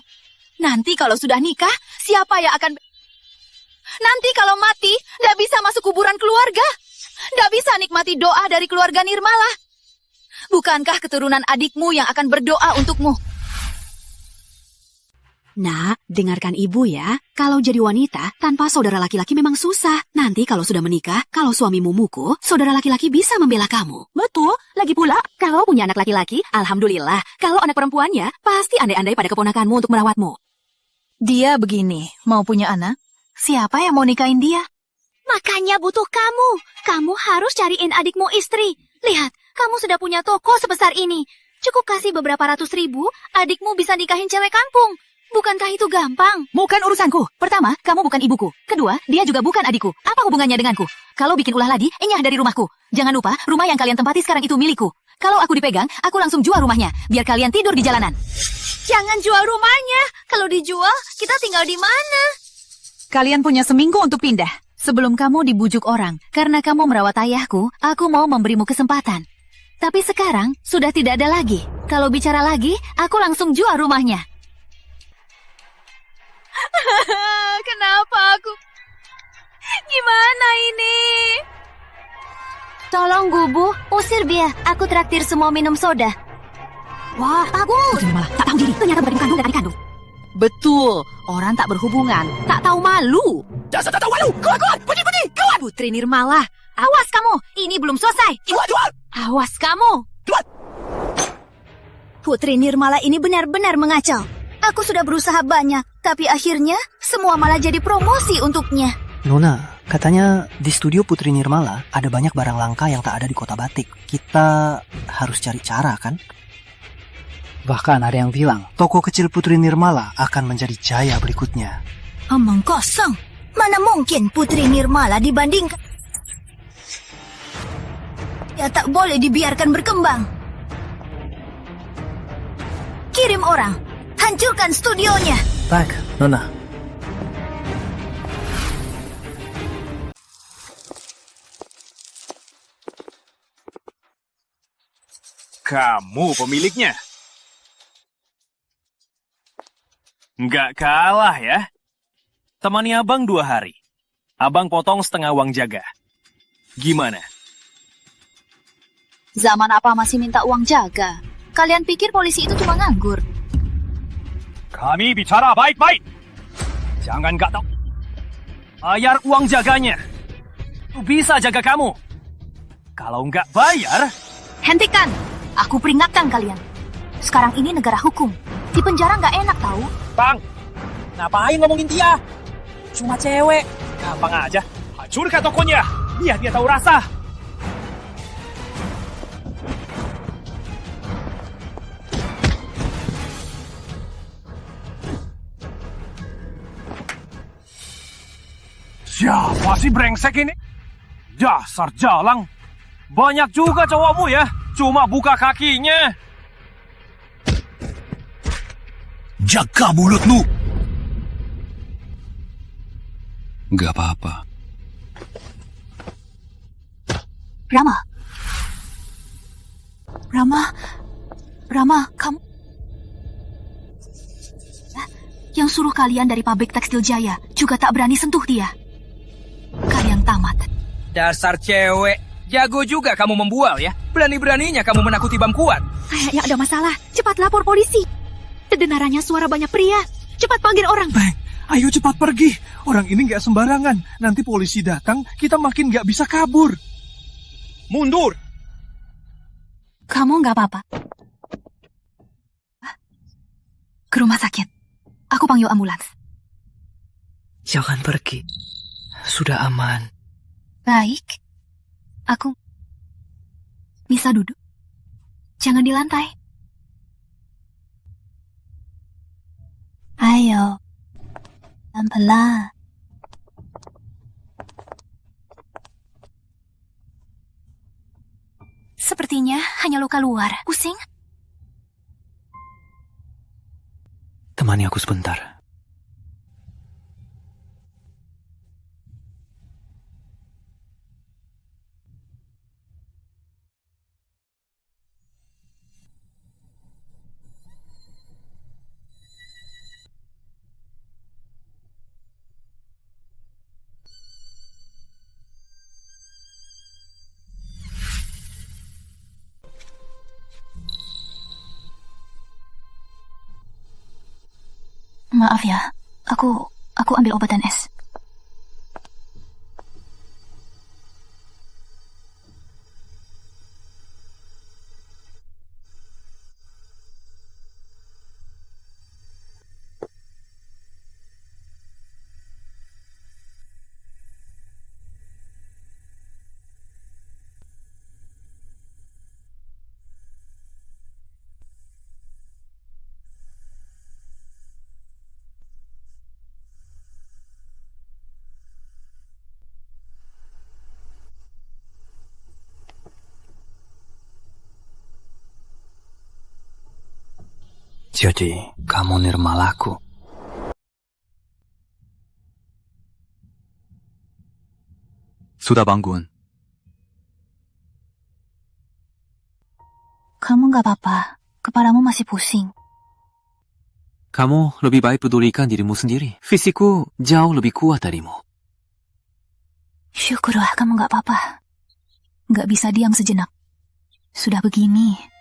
Nanti kalau sudah nikah, siapa yang akan... Nanti kalau mati, nggak bisa masuk kuburan keluarga. Nggak bisa nikmati doa dari keluarga Nirmala. Bukankah keturunan adikmu yang akan berdoa untukmu? Nak, dengarkan ibu ya. Kalau jadi wanita, tanpa saudara laki-laki memang susah. Nanti kalau sudah menikah, kalau suamimu mukul, saudara laki-laki bisa membela kamu. Betul. Lagi pula, kalau punya anak laki-laki, alhamdulillah. Kalau anak perempuannya, pasti andai-andai pada keponakanmu untuk merawatmu. Dia begini, mau punya anak? Siapa yang mau nikahin dia? Makanya butuh kamu. Kamu harus cariin adikmu istri. Lihat, kamu sudah punya toko sebesar ini. Cukup kasih beberapa ratus ribu, adikmu bisa nikahin cewek kampung. Bukankah itu gampang? Bukan urusanku. Pertama, kamu bukan ibuku. Kedua, dia juga bukan adikku. Apa hubungannya denganku? Kalau bikin ulah lagi, enyah dari rumahku. Jangan lupa, rumah yang kalian tempati sekarang itu milikku. Kalau aku dipegang, aku langsung jual rumahnya. Biar kalian tidur di jalanan. Jangan jual rumahnya. Kalau dijual, kita tinggal di mana? Kalian punya seminggu untuk pindah. Sebelum kamu dibujuk orang. Karena kamu merawat ayahku, aku mau memberimu kesempatan. Tapi sekarang, sudah tidak ada lagi. Kalau bicara lagi, aku langsung jual rumahnya. Kenapa aku? Gimana ini? Tolong Gubu, usir dia. Aku traktir semua minum soda. Wah, bagus. Malah tak tahu diri. Ternyata bukan ibu kandung dan adik kandung. Betul, orang tak berhubungan, tak tahu malu. Dasar tak tahu malu. Kawan, pergi, kawan. Putri Nirmala, awas kamu. Ini belum selesai. Jual. Awas kamu. Jual. Putri Nirmala ini benar-benar mengacau. Aku sudah berusaha banyak, tapi akhirnya semua malah jadi promosi untuknya. Nona, katanya di studio Putri Nirmala ada banyak barang langka yang tak ada di kota batik. Kita harus cari cara, kan? Bahkan ada yang bilang, toko kecil Putri Nirmala akan menjadi jaya berikutnya. Omong kosong. Mana mungkin Putri Nirmala dibandingkan... Ya tak boleh dibiarkan berkembang. Kirim orang. Hancurkan studionya. Baik, Nona. Kamu pemiliknya. Nggak kalah ya. Temani abang 2 hari. Abang potong setengah uang jaga. Gimana? Zaman apa masih minta uang jaga? Kalian pikir polisi itu cuma nganggur? Kami bicara baik-baik. Jangan nggak tahu. Bayar uang jaganya. Bisa jaga kamu. Kalau nggak bayar... Hentikan! Aku peringatkan kalian. Sekarang ini negara hukum. Di penjara nggak enak tahu. Bang, ngapain ngomongin dia? Cuma cewek. Gampang aja. Hancurkan tokonya. Biar dia tahu rasa. Siapa sih brengsek ini? Dasar jalang. Banyak juga cowokmu ya. Cuma buka kakinya. Jaga mulutmu. Gak apa-apa. Rama, kamu... Yang suruh kalian dari pabrik tekstil Jaya juga tak berani sentuh dia. Kalian tamat. Dasar cewek. Jago juga kamu membual ya. Berani-beraninya kamu menakuti Bam Kuat. Kayaknya ada masalah. Cepat lapor polisi. Kedengarannya suara banyak pria. Cepat panggil orang. Bang, ayo cepat pergi. Orang ini nggak sembarangan. Nanti polisi datang, kita makin nggak bisa kabur. Mundur. Kamu nggak apa-apa? Ke rumah sakit. Aku panggil ambulans. Jangan pergi. Sudah aman. Baik. Aku bisa duduk. Jangan di lantai. Ayo. Pelan-pelan. Sepertinya hanya luka luar. Pusing? Temani aku sebentar. Maaf ya, aku ambil obat dan es. Jadi, kamu Nirmalaku. Sudah bangun. Kamu nggak apa-apa. Kepalamu masih pusing. Kamu lebih baik pedulikan dirimu sendiri. Fisikku jauh lebih kuat darimu. Syukurlah kamu nggak apa-apa. Nggak bisa diam sejenak. Sudah begini.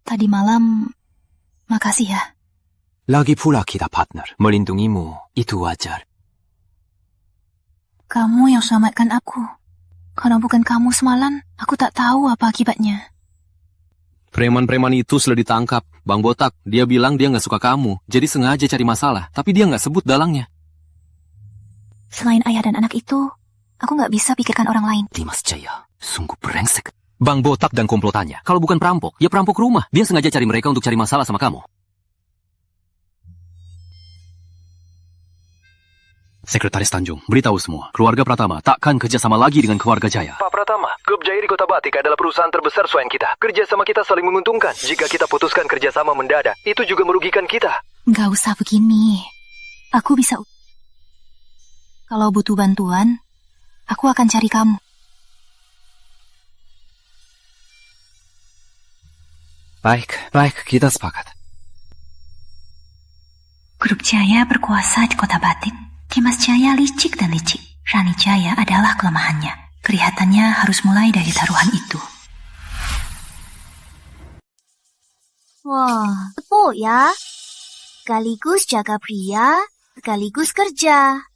Tadi malam, makasih ya. Lagi pula kita partner. Melindungimu, itu wajar. Kamu yang selamatkan aku. Kalau bukan kamu semalam, aku tak tahu apa akibatnya. Preman-preman itu sudah ditangkap. Bang Botak, dia bilang dia nggak suka kamu. Jadi sengaja cari masalah. Tapi dia nggak sebut dalangnya. Selain ayah dan anak itu, aku nggak bisa pikirkan orang lain. Dimas Jaya, sungguh brengsek. Bang Botak dan komplotannya. Kalau bukan perampok, ya perampok rumah. Dia sengaja cari mereka untuk cari masalah sama kamu. Sekretaris Tanjung, beritahu semua. Keluarga Pratama takkan kerjasama lagi dengan keluarga Jaya. Pak Pratama, Grup Jaya di Kota Batik adalah perusahaan terbesar selain kita. Kerjasama kita saling menguntungkan. Jika kita putuskan kerjasama mendadak, itu juga merugikan kita. Nggak usah begini. Aku bisa... Kalau butuh bantuan, aku akan cari kamu. Baik, kita sepakat. Grup Jaya berkuasa di Kota Batik. Dimas Jaya licik dan licik. Rani Jaya adalah kelemahannya. Kelihatannya harus mulai dari taruhan itu. Wah, tepuk ya. Sekaligus jaga pria, sekaligus kerja.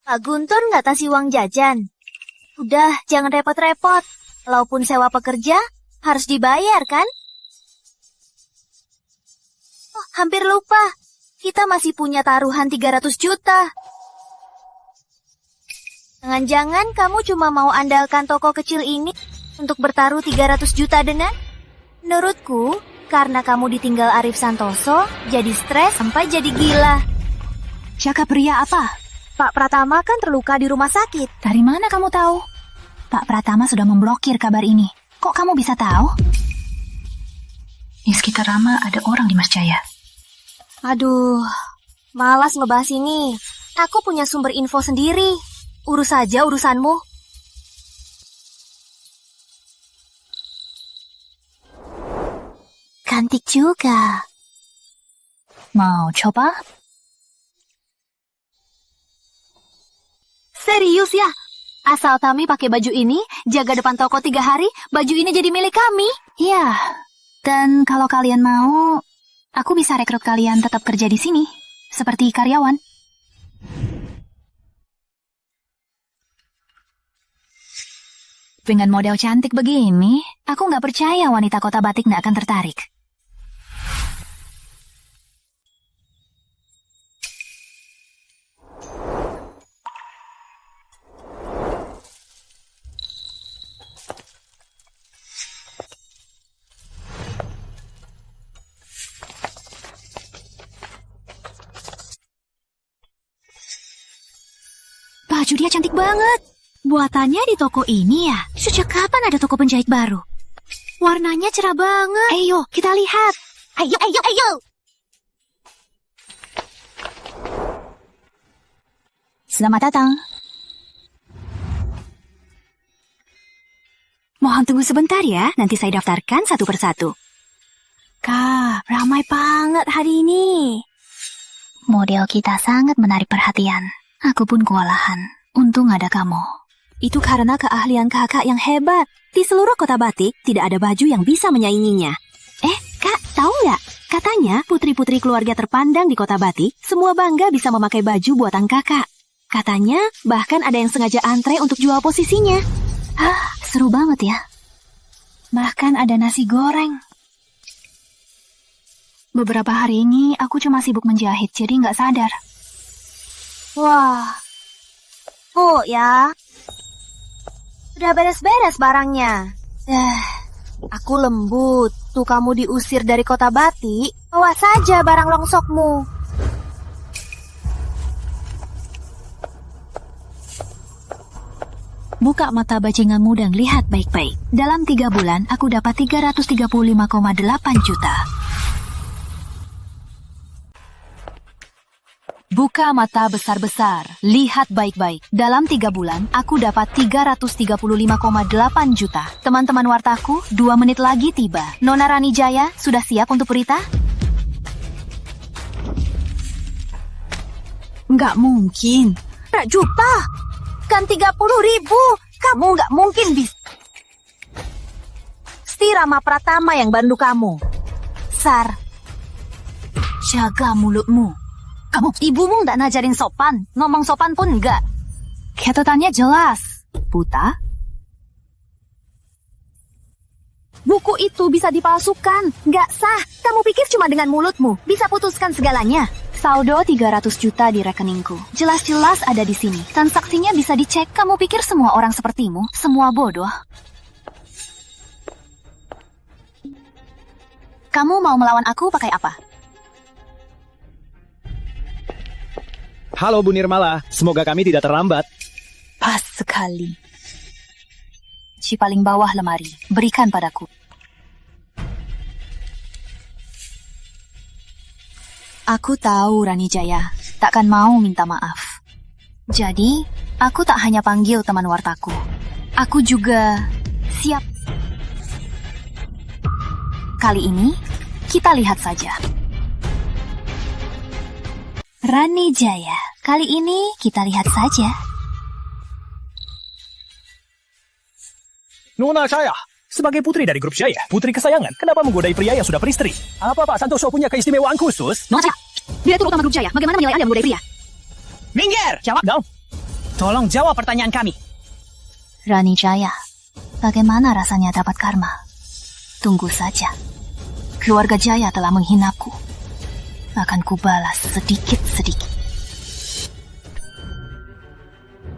Pak Guntur nggak kasih uang jajan. Udah, jangan repot-repot. Walaupun sewa pekerja, harus dibayar kan? Oh, hampir lupa. Kita masih punya taruhan 300 juta. Jangan-jangan kamu cuma mau andalkan toko kecil ini untuk bertaruh 300 juta dengan? Menurutku, karena kamu ditinggal Arif Santoso, jadi stres sampai jadi gila. Jaga pria apa? Pak Pratama kan terluka di rumah sakit. Dari mana kamu tahu? Pak Pratama sudah memblokir kabar ini. Kok kamu bisa tahu? Di sekitar Rama ada orang di Mas Jaya. Aduh, malas ngebahas ini. Aku punya sumber info sendiri. Urus saja urusanmu. Cantik juga. Mau coba? Serius ya? Asal kami pakai baju ini, jaga depan toko 3 hari, baju ini jadi milik kami. Iya. Dan kalau kalian mau, aku bisa rekrut kalian tetap kerja di sini, seperti karyawan. Dengan model cantik begini, aku nggak percaya wanita kota batik nggak akan tertarik. Baju dia cantik banget. Buatannya di toko ini ya? Sejak kapan ada toko penjahit baru? Warnanya cerah banget. Ayo, kita lihat. Ayo, ayo, ayo. Selamat datang. Mohon tunggu sebentar ya, nanti saya daftarkan satu persatu. Kak, ramai banget hari ini. Model kita sangat menarik perhatian. Aku pun kewalahan. Untung ada kamu. Itu karena keahlian kakak yang hebat. Di seluruh kota batik, tidak ada baju yang bisa menyainginya. Kak, tahu nggak? Katanya putri-putri keluarga terpandang di kota batik, semua bangga bisa memakai baju buatan kakak. Katanya, bahkan ada yang sengaja antre untuk jual posisinya. Seru banget ya. Bahkan ada nasi goreng. Beberapa hari ini, aku cuma sibuk menjahit, jadi nggak sadar. Wah. Oh ya. Udah beres-beres barangnya. Aku lembut. Tuh kamu diusir dari kota batik, bawa saja barang longsokmu. Buka mata bajinganmu dan lihat baik-baik. Dalam 3 bulan, aku dapat 335,8 juta. Buka mata besar-besar, lihat baik-baik. Dalam 3 bulan, aku dapat 335,8 juta. Teman-teman wartaku, 2 menit lagi tiba. Nona Rani Jaya, sudah siap untuk berita? Nggak mungkin. Rak juta, kan 30.000. Kamu nggak mungkin bisa. Pasti Rama Pratama yang bantu kamu. Sar, jaga mulutmu. Kamu, ibumu nggak ngajarin sopan. Ngomong sopan pun nggak. Catatannya jelas. Buta? Buku itu bisa dipalsukan. Nggak sah. Kamu pikir cuma dengan mulutmu bisa putuskan segalanya? Saldo 300 juta di rekeningku. Jelas-jelas ada di sini. Transaksinya bisa dicek. Kamu pikir semua orang sepertimu? Semua bodoh. Kamu mau melawan aku pakai apa? Halo Bu Nirmala, semoga kami tidak terlambat. Pas sekali. Ci paling bawah lemari, berikan padaku. Aku tahu Rani Jaya, takkan mau minta maaf. Jadi, aku tak hanya panggil teman wartaku. Aku juga siap. Kali ini, kita lihat saja. Rani Jaya, kali ini kita lihat saja. Nona Jaya, sebagai putri dari grup Jaya, putri kesayangan, kenapa menggodai pria yang sudah beristri? Apa Pak Santoso punya keistimewaan khusus? Nona Jaya, dia itu utama grup Jaya. Bagaimana menilai Anda menggodai pria? Minggir! Jawab dong. Tolong jawab pertanyaan kami. Rani Jaya, bagaimana rasanya dapat karma? Tunggu saja. Keluarga Jaya telah menghinaku. Akan kubalas sedikit-sedikit.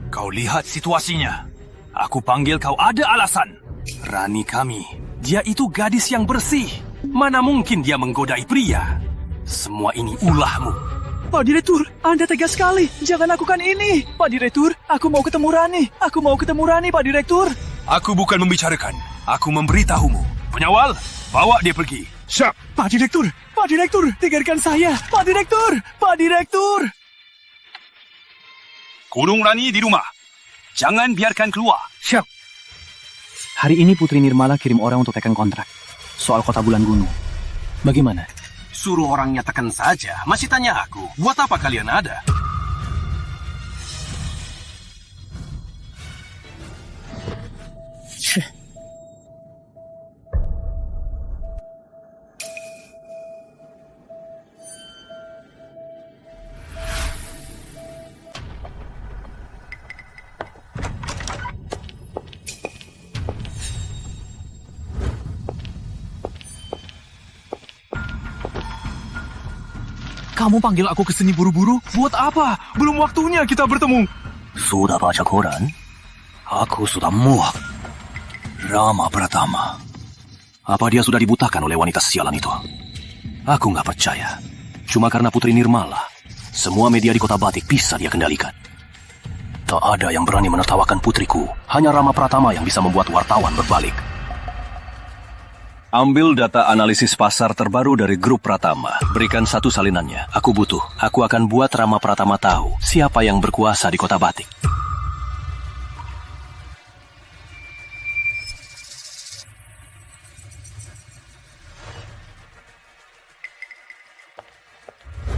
Kau lihat situasinya. Aku panggil kau ada alasan. Rani kami, dia itu gadis yang bersih. Mana mungkin dia menggodai pria? Semua ini ulahmu. Pak Direktur, Anda tegas sekali. Jangan lakukan ini. Pak Direktur, aku mau ketemu Rani. Aku mau ketemu Rani, Pak Direktur. Aku bukan membicarakan. Aku memberitahumu. Penyawal, bawa dia pergi. Siap. Pak Direktur, Pak Direktur, dengarkan saya. Pak Direktur, Pak Direktur. Kurung Rani di rumah. Jangan biarkan keluar. Siap. Hari ini Putri Nirmala kirim orang untuk tekan kontrak. Soal kota bulan gunung. Bagaimana? Suruh orang nyatakan saja. Masih tanya aku, buat apa kalian ada? Kamu panggil aku ke sini buru-buru? Buat apa? Belum waktunya kita bertemu. Sudah baca koran? Aku sudah muak. Rama Pratama. Apa dia sudah dibutakan oleh wanita sialan itu? Aku nggak percaya. Cuma karena Putri Nirmala, semua media di Kota Batik bisa dia kendalikan. Tak ada yang berani menertawakan putriku. Hanya Rama Pratama yang bisa membuat wartawan berbalik. Ambil data analisis pasar terbaru dari grup Pratama. Berikan satu salinannya. Aku butuh. Aku akan buat Rama Pratama tahu siapa yang berkuasa di Kota Batik.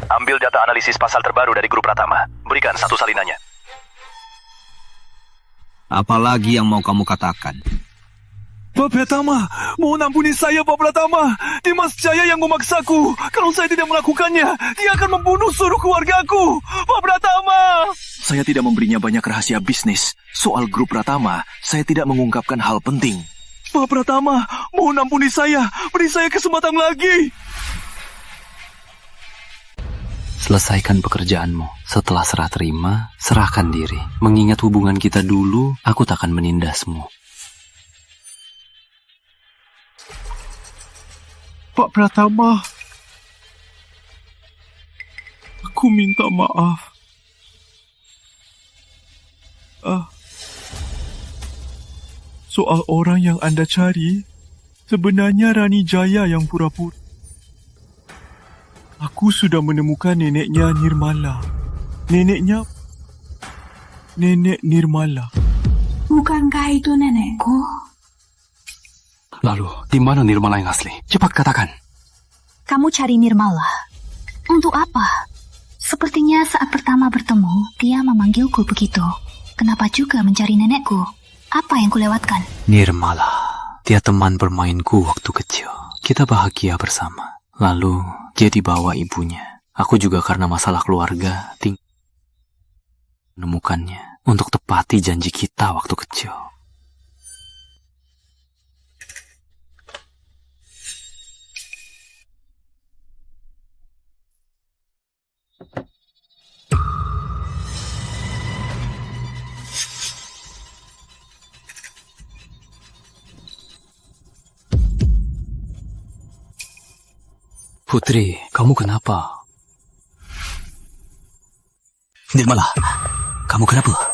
Ambil data analisis pasar terbaru dari grup Pratama. Berikan satu salinannya. Apalagi yang mau kamu katakan? Pak Pratama, mohon ampuni saya Pak Pratama. Dimas Jaya yang memaksaku. Kalau saya tidak melakukannya, dia akan membunuh seluruh keluargaku. Pak Pratama. Saya tidak memberinya banyak rahasia bisnis. Soal grup Pratama, saya tidak mengungkapkan hal penting. Pak Pratama, mohon ampuni saya. Beri saya kesempatan lagi. Selesaikan pekerjaanmu. Setelah serah terima, serahkan diri. Mengingat hubungan kita dulu, aku takkan menindasmu. Pak Pratama, aku minta maaf. Soal orang yang Anda cari, sebenarnya Rani Jaya yang pura-pura. Aku sudah menemukan neneknya Nirmala. Nenek Nirmala. Bukankah itu nenekku? Lalu, di mana Nirmala yang asli? Cepat katakan. Kamu cari Nirmala. Untuk apa? Sepertinya saat pertama bertemu, dia memanggilku begitu. Kenapa juga mencari nenekku? Apa yang kulewatkan? Nirmala. Dia teman bermainku waktu kecil. Kita bahagia bersama. Lalu, dia dibawa ibunya. Aku juga karena masalah keluarga, menemukannya untuk tepati janji kita waktu kecil. Putri, kamu kenapa? Nirmala, kamu kenapa?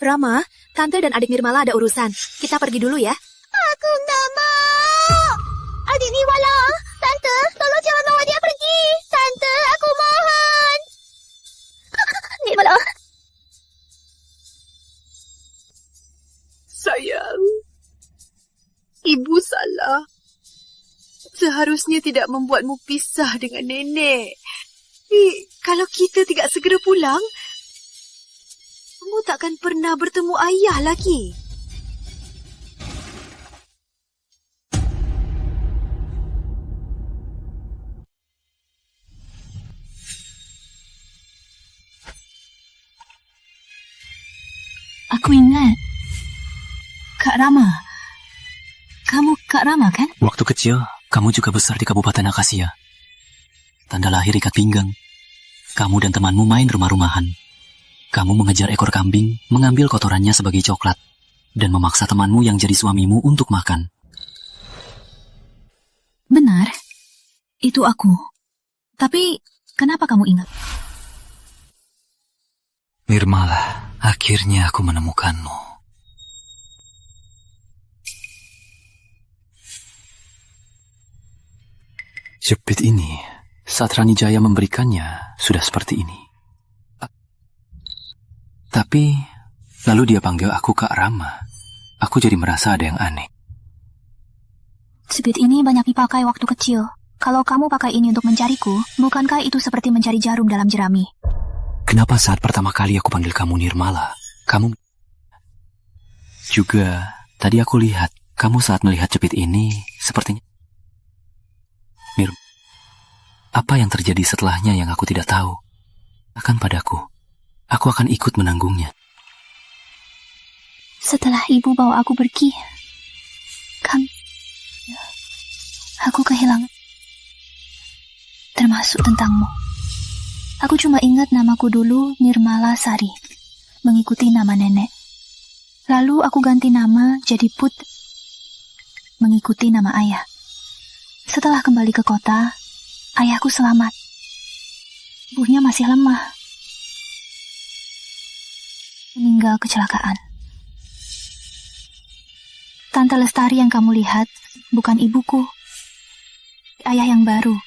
Rama, Tante dan adik Nirmala ada urusan. Kita pergi dulu ya. Aku nggak mau. Adik Nirmala, Tante, tolong jangan bawa dia pergi. Tante, aku mohon. Nirmala. Sayang, Ibu salah. Seharusnya tidak membuatmu pisah dengan nenek. Kalau kita tidak segera pulang, kamu takkan pernah bertemu ayah lagi. Aku ingat. Kak Rama. Kamu Kak Rama kan? Waktu kecil, kamu juga besar di Kabupaten Akasia. Tanda lahir ikat pinggang. Kamu dan temanmu main rumah-rumahan. Kamu mengejar ekor kambing, mengambil kotorannya sebagai coklat, dan memaksa temanmu yang jadi suamimu untuk makan. Benar. Itu aku. Tapi, kenapa kamu ingat? Nirmala, akhirnya aku menemukanmu. Jepit ini, saat Rani Jaya memberikannya, sudah seperti ini. Tapi, lalu dia panggil aku Kak Rama. Aku jadi merasa ada yang aneh. Jepit ini banyak dipakai waktu kecil. Kalau kamu pakai ini untuk mencariku, bukankah itu seperti mencari jarum dalam jerami? Kenapa saat pertama kali aku panggil kamu Nirmala, kamu... Juga, tadi aku lihat, kamu saat melihat jepit ini, sepertinya... Apa yang terjadi setelahnya yang aku tidak tahu? Akan padaku, aku akan ikut menanggungnya. Setelah ibu bawa aku pergi, aku kehilangan, termasuk tentangmu. Aku cuma ingat namaku dulu Nirmala Sari, mengikuti nama nenek. Lalu aku ganti nama jadi Put, mengikuti nama ayah. Setelah kembali ke kota, ayahku selamat. Ibunya masih lemah. Meninggal kecelakaan. Tante Lestari yang kamu lihat bukan ibuku. Ayah yang baru.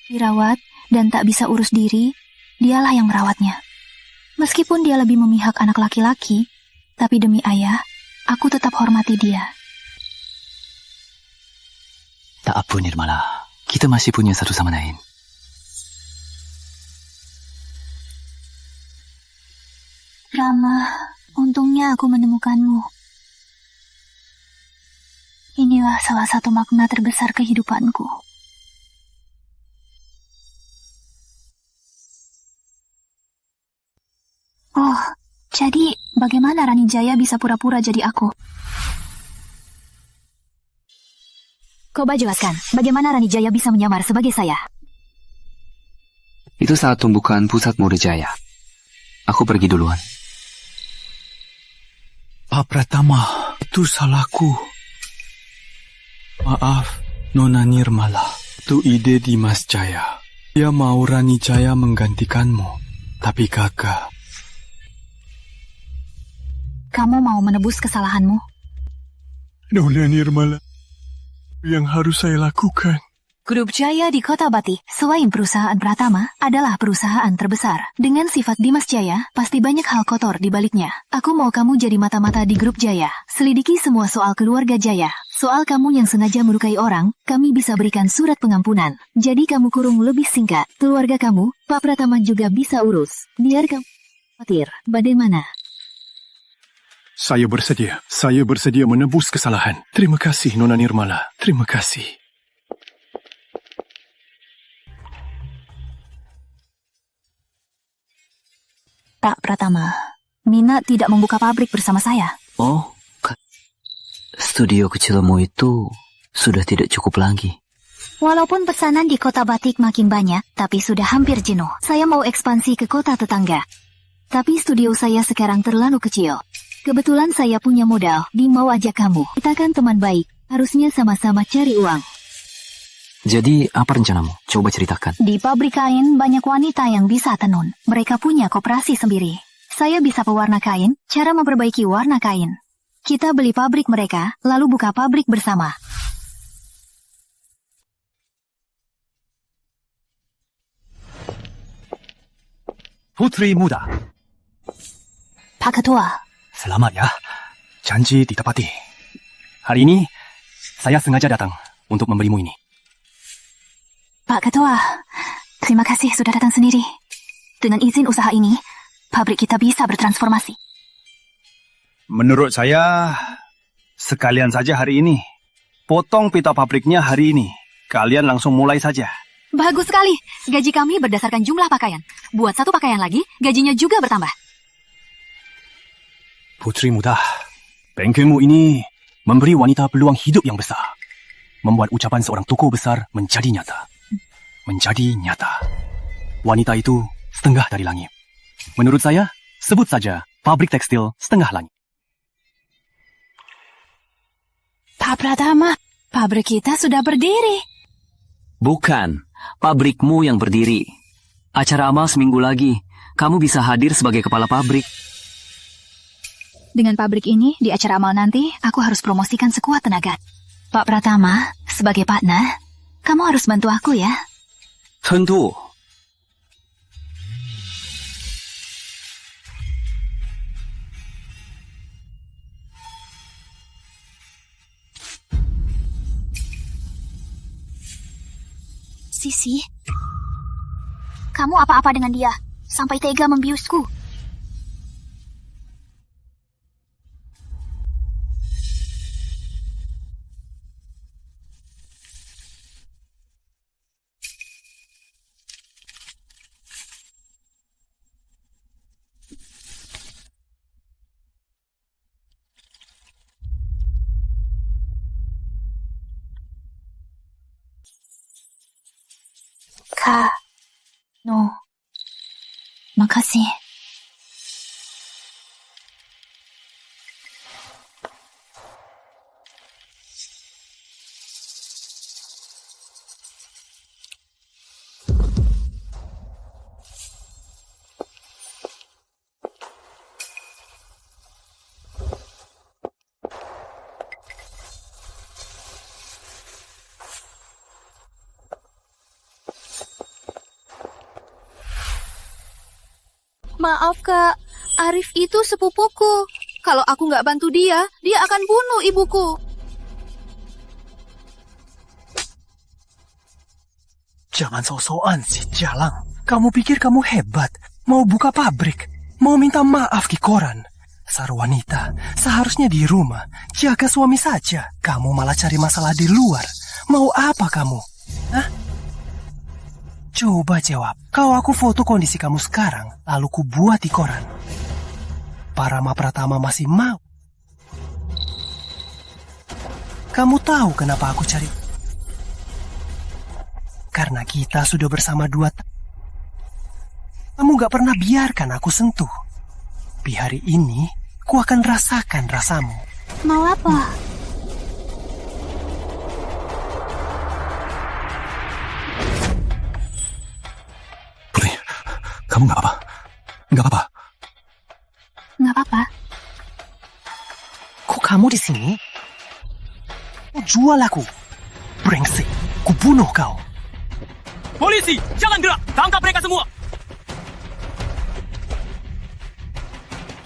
Dirawat dan tak bisa urus diri, dialah yang merawatnya. Meskipun dia lebih memihak anak laki-laki, tapi demi ayah, aku tetap hormati dia. Tak apa Nirmala, kita masih punya satu sama lain. Rama, untungnya aku menemukanmu. Inilah salah satu makna terbesar kehidupanku. Oh, jadi bagaimana Rani Jaya bisa pura-pura jadi aku? Coba jelaskan, bagaimana Rani Jaya bisa menyamar sebagai saya? Itu saat pembukaan pusat mode Jaya. Aku pergi duluan. Pak Pratama, itu salahku. Maaf, Nona Nirmala. Itu ide Dimas Jaya. Dia mau Rani Jaya menggantikanmu. Tapi gagal. Kamu mau menebus kesalahanmu? Nona Nirmala, yang harus saya lakukan. Grup Jaya di Kota Batik, selain perusahaan Pratama, adalah perusahaan terbesar. Dengan sifat Dimas Jaya, pasti banyak hal kotor di baliknya. Aku mau kamu jadi mata-mata di grup Jaya. Selidiki semua soal keluarga Jaya. Soal kamu yang sengaja melukai orang, kami bisa berikan surat pengampunan. Jadi kamu kurung lebih singkat. Keluarga kamu, Pak Pratama juga bisa urus. Biar kamu khawatir. Bagaimana? Saya bersedia menebus kesalahan. Terima kasih, Nona Nirmala. Terima kasih. Pak Pratama, Nina tidak membuka pabrik bersama saya. Oh, studio kecilmu itu sudah tidak cukup lagi. Walaupun pesanan di Kota Batik makin banyak, tapi sudah hampir jenuh. Saya mau ekspansi ke kota tetangga. Tapi studio saya sekarang terlalu kecil. Kebetulan saya punya modal, mau ajak kamu. Kita kan teman baik, harusnya sama-sama cari uang. Jadi, apa rencanamu? Coba ceritakan. Di pabrik kain, banyak wanita yang bisa tenun. Mereka punya koperasi sendiri. Saya bisa pewarna kain, cara memperbaiki warna kain. Kita beli pabrik mereka, lalu buka pabrik bersama. Putri muda. Pak Ketua. Selamat ya. Janji ditepati. Hari ini, saya sengaja datang untuk memberimu ini. Pak Ketua, terima kasih sudah datang sendiri. Dengan izin usaha ini, pabrik kita bisa bertransformasi. Menurut saya, sekalian saja hari ini. Potong pita pabriknya hari ini. Kalian langsung mulai saja. Bagus sekali. Gaji kami berdasarkan jumlah pakaian. Buat satu pakaian lagi, gajinya juga bertambah. Putri muda, bengkelmu ini memberi wanita peluang hidup yang besar. Membuat ucapan seorang tokoh besar menjadi nyata. Menjadi nyata. Wanita itu setengah dari langit. Menurut saya, sebut saja pabrik tekstil setengah langit. Pak Pratama, pabrik kita sudah berdiri. Bukan. pabrikmu yang berdiri. Acara amal seminggu lagi. Kamu bisa hadir sebagai kepala pabrik. Dengan pabrik ini, di acara amal nanti, aku harus promosikan sekuat tenaga. Pak Pratama, sebagai partner, kamu harus bantu aku ya. Tentu. Sisi, kamu apa-apa dengan dia, sampai tega membiusku. Makasih. Maaf Kak, Arif itu sepupuku. Kalau aku nggak bantu dia, dia akan bunuh ibuku. Jangan sok-sokan sih, Jalang. Kamu pikir kamu hebat? Mau buka pabrik? Mau minta maaf ke koran? Dasar wanita, seharusnya di rumah. Jaga suami saja. Kamu malah cari masalah di luar. Mau apa kamu? Hah? Coba jawab. Kalau aku foto kondisi kamu sekarang, lalu ku buat di koran. Parama Pratama masih mau. Kamu tahu kenapa aku cari? Karena kita sudah bersama 2 tahun. Kamu gak pernah biarkan aku sentuh. Di hari ini, ku akan rasakan rasamu. Mau apa? Kamu nggak apa? Nggak apa-apa? Nggak apa-apa. Kok kamu di sini? Kau jual aku. Brengsek, ku bunuh kau. Polisi, jangan gerak! Tangkap mereka semua!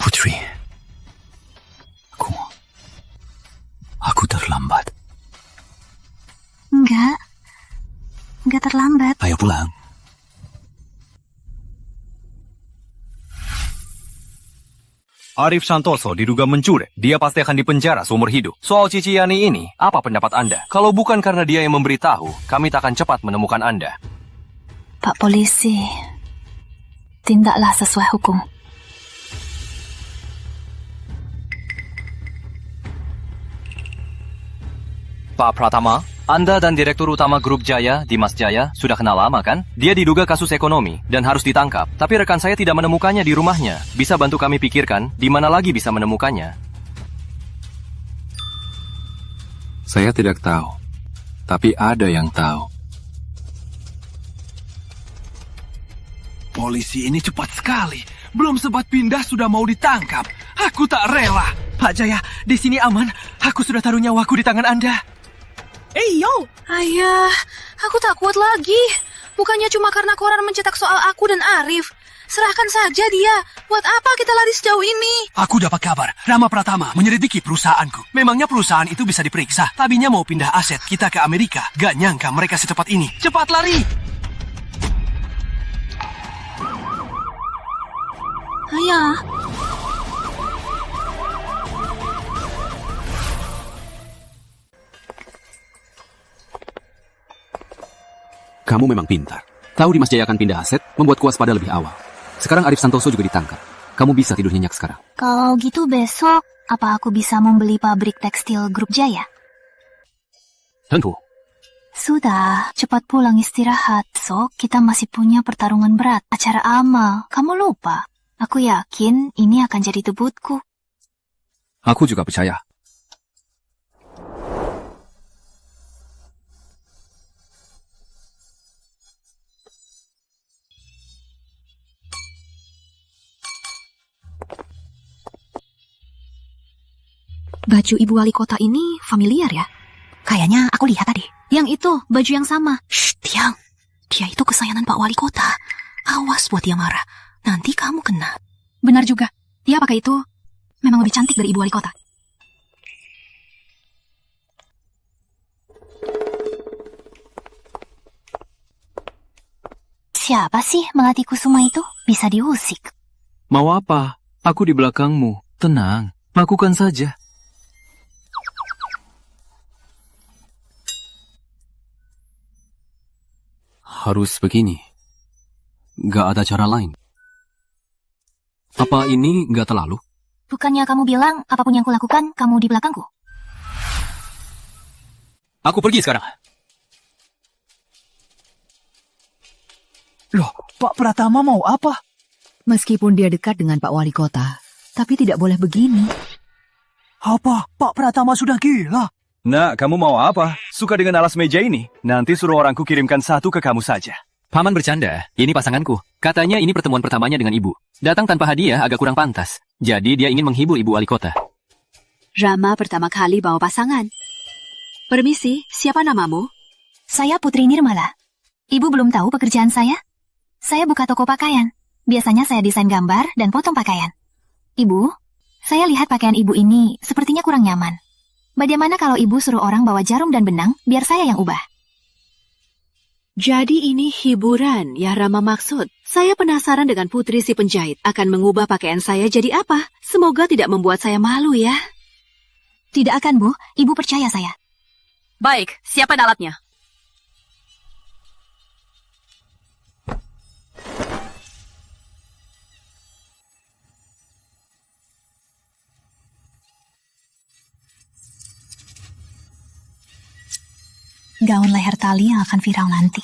Putri, aku terlambat. Enggak terlambat. Ayo pulang. Arif Santoso diduga mencuri. Dia pasti akan dipenjara seumur hidup. Soal Cici Yani ini, apa pendapat Anda? Kalau bukan karena dia yang memberitahu, kami tak akan cepat menemukan Anda. Pak Polisi, tindaklah sesuai hukum. Pak Pratama, Anda dan Direktur Utama Grup Jaya, Dimas Jaya, sudah kenal lama kan? Dia diduga kasus ekonomi dan harus ditangkap. Tapi rekan saya tidak menemukannya di rumahnya. Bisa bantu kami pikirkan, di mana lagi bisa menemukannya? Saya tidak tahu, tapi ada yang tahu. Polisi ini cepat sekali. Belum sempat pindah sudah mau ditangkap. Aku tak rela. Pak Jaya, di sini aman. Aku sudah taruh nyawaku di tangan Anda. Yo! Ayah, aku tak kuat lagi. Bukannya cuma karena koran mencetak soal aku dan Arif. Serahkan saja dia. Buat apa kita lari sejauh ini? Aku dapat kabar. Rama Pratama menyelidiki perusahaanku. Memangnya perusahaan itu bisa diperiksa. Tadinya mau pindah aset kita ke Amerika. Gak nyangka mereka secepat ini. Cepat lari! Ayah. Kamu memang pintar. Tahu Dimas Jaya akan pindah aset, membuat kuas pada lebih awal. Sekarang Arif Santoso juga ditangkap. Kamu bisa tidur nyenyak sekarang. Kalau gitu besok, apa aku bisa membeli pabrik tekstil Grup Jaya? Tentu. Sudah, cepat pulang istirahat. Sok, kita masih punya pertarungan berat. Acara amal, kamu lupa. Aku yakin ini akan jadi debutku. Aku juga percaya. Baju ibu wali kota ini familiar ya? Kayaknya aku lihat tadi. Yang itu, baju yang sama. Shh, Tiang. Dia itu kesayangan Pak Wali Kota. Awas buat dia marah. Nanti kamu kena. Benar juga. Dia pakai itu memang lebih cantik dari ibu wali kota. Siapa sih Melati Kusuma itu? Bisa diusik. Mau apa? Aku di belakangmu. Tenang, lakukan saja. Harus begini. Gak ada cara lain. Apa ini gak terlalu? Bukannya kamu bilang apapun yang kulakukan, kamu di belakangku? Aku pergi sekarang. Loh, Pak Pratama mau apa? Meskipun dia dekat dengan Pak Wali Kota, tapi tidak boleh begini. Apa? Pak Pratama sudah gila. Nak, kamu mau apa? Suka dengan alas meja ini? Nanti suruh orangku kirimkan satu ke kamu saja. Paman bercanda, ini pasanganku. Katanya ini pertemuan pertamanya dengan ibu. Datang tanpa hadiah agak kurang pantas. Jadi dia ingin menghibur ibu wali kota. Rama pertama kali bawa pasangan. Permisi, siapa namamu? Saya Putri Nirmala. Ibu belum tahu pekerjaan saya? Saya buka toko pakaian. Biasanya saya desain gambar dan potong pakaian. Ibu, saya lihat pakaian ibu ini sepertinya kurang nyaman. Bagaimana kalau ibu suruh orang bawa jarum dan benang, biar saya yang ubah? Jadi ini hiburan, ya Rama maksud. Saya penasaran dengan Putri si penjahit akan mengubah pakaian saya jadi apa. Semoga tidak membuat saya malu ya. Tidak akan, Bu. Ibu percaya saya. Baik, siapkan alatnya. Gaun leher tali yang akan viral nanti.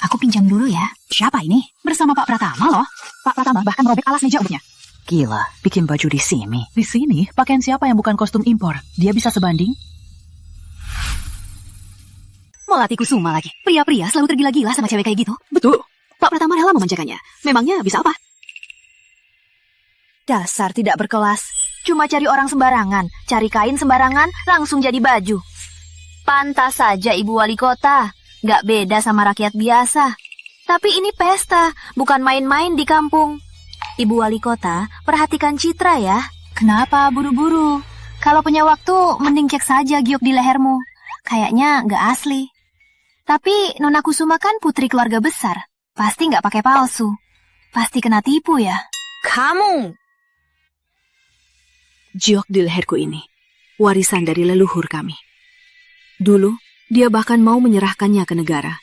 Aku pinjam dulu ya. Siapa ini? Bersama Pak Pratama loh. Pak Pratama bahkan merobek alas meja ubahnya. Gila, bikin baju di sini. Di sini, pakaian siapa yang bukan kostum impor? Dia bisa sebanding? Melati Kusuma lagi. Pria-pria selalu tergila-gila sama cewek kayak gitu. Betul. Pak Pratama rela memanjakannya. Memangnya bisa apa? Dasar tidak berkelas. Cuma cari orang sembarangan. Cari kain sembarangan, langsung jadi baju. Pantas saja ibu wali kota. Gak beda sama rakyat biasa. Tapi ini pesta, bukan main-main di kampung. Ibu wali kota, perhatikan citra ya. Kenapa buru-buru? Kalau punya waktu, mending cek saja giok di lehermu. Kayaknya gak asli. Tapi Nona Kusuma kan putri keluarga besar. Pasti gak pakai palsu. Pasti kena tipu ya. Kamu! Giok di leherku ini, warisan dari leluhur kami. Dulu, dia bahkan mau menyerahkannya ke negara.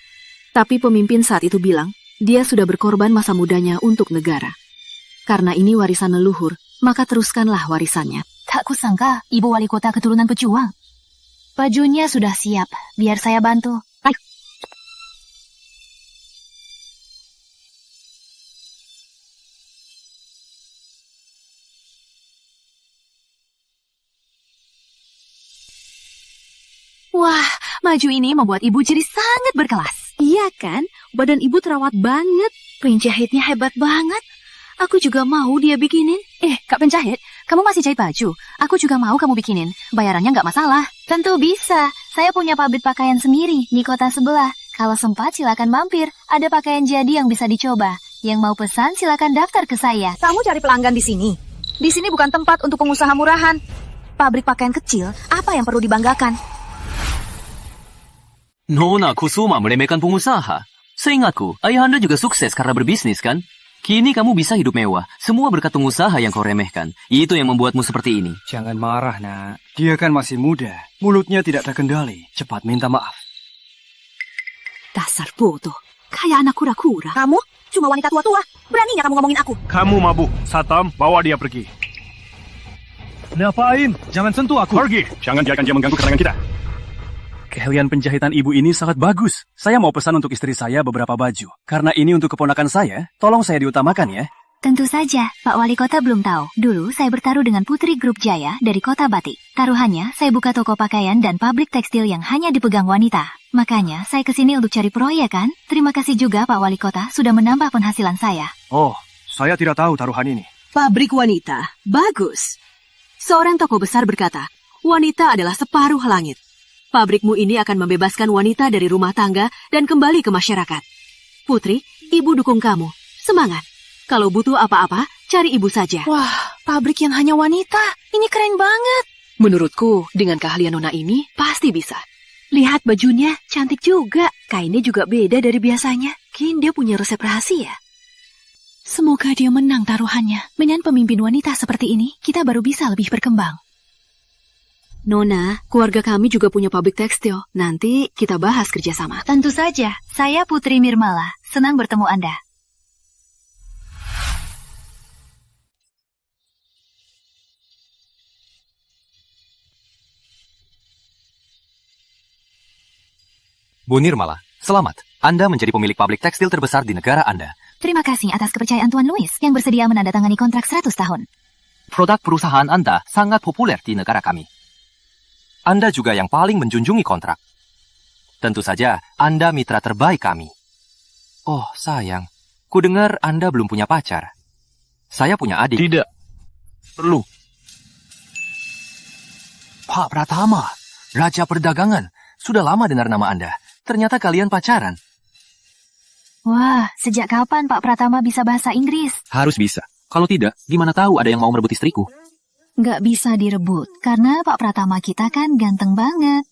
Tapi pemimpin saat itu bilang, dia sudah berkorban masa mudanya untuk negara. Karena ini warisan leluhur, maka teruskanlah warisannya. Tak kusangka ibu wali kota keturunan pejuang. Bajunya sudah siap, biar saya bantu. Ayo. Wah, baju ini membuat ibu jadi sangat berkelas. Iya kan? Badan ibu terawat banget. Penjahitnya hebat banget. Aku juga mau dia bikinin. Kak penjahit, kamu masih jahit baju. Aku juga mau kamu bikinin. Bayarannya nggak masalah. Tentu bisa. Saya punya pabrik pakaian sendiri di kota sebelah. Kalau sempat silakan mampir. Ada pakaian jadi yang bisa dicoba. Yang mau pesan silakan daftar ke saya. Kamu cari pelanggan di sini. Di sini bukan tempat untuk pengusaha murahan. Pabrik pakaian kecil, apa yang perlu dibanggakan? Nona Kusuma meremehkan pengusaha. Seingatku, ayahanda juga sukses karena berbisnis kan? Kini kamu bisa hidup mewah. Semua berkat pengusaha yang kau remehkan. Itu yang membuatmu seperti ini. Jangan marah, nak. Dia kan masih muda. Mulutnya tidak terkendali. Cepat minta maaf. Dasar bodoh. Kayak anak kura-kura. Kamu cuma wanita tua-tua. Beraninya kamu ngomongin aku. Kamu mabuk. Satam, bawa dia pergi. Ngapain? Jangan sentuh aku. Pergi. Jangan biarkan dia mengganggu ketenangan kita. Keahlian penjahitan ibu ini sangat bagus. Saya mau pesan untuk istri saya beberapa baju. Karena ini untuk keponakan saya, tolong saya diutamakan ya. Tentu saja, Pak Wali Kota belum tahu. Dulu saya bertaruh dengan Putri Grup Jaya dari Kota Batik. Taruhannya, saya buka toko pakaian dan pabrik tekstil yang hanya dipegang wanita. Makanya, saya kesini untuk cari proyek kan? Terima kasih juga Pak Wali Kota sudah menambah penghasilan saya. Oh, saya tidak tahu taruhan ini. Pabrik wanita, bagus. Seorang tokoh besar berkata, wanita adalah separuh langit. Pabrikmu ini akan membebaskan wanita dari rumah tangga dan kembali ke masyarakat. Putri, ibu dukung kamu. Semangat. Kalau butuh apa-apa, cari ibu saja. Wah, pabrik yang hanya wanita. Ini keren banget. Menurutku, dengan keahlian Nona ini, pasti bisa. Lihat bajunya, cantik juga. Kainnya juga beda dari biasanya. Kayaknya dia punya resep rahasia. Semoga dia menang taruhannya. Dengan pemimpin wanita seperti ini, kita baru bisa lebih berkembang. Nona, keluarga kami juga punya pabrik tekstil. Nanti kita bahas kerjasama. Tentu saja. Saya Putri Mirmala. Senang bertemu Anda. Bu Nirmala, selamat. Anda menjadi pemilik pabrik tekstil terbesar di negara Anda. Terima kasih atas kepercayaan Tuan Louis yang bersedia menandatangani kontrak 100 tahun. Produk perusahaan Anda sangat populer di negara kami. Anda juga yang paling menjunjungi kontrak. Tentu saja, Anda mitra terbaik kami. Oh, sayang. Kudengar Anda belum punya pacar. Saya punya adik. Tidak. Perlu. Pak Pratama, Raja Perdagangan. Sudah lama dengar nama Anda. Ternyata kalian pacaran. Wah, sejak kapan Pak Pratama bisa bahasa Inggris? Harus bisa. Kalau tidak, gimana tahu ada yang mau merebut istriku? Nggak bisa direbut, karena Pak Pratama kita kan ganteng banget.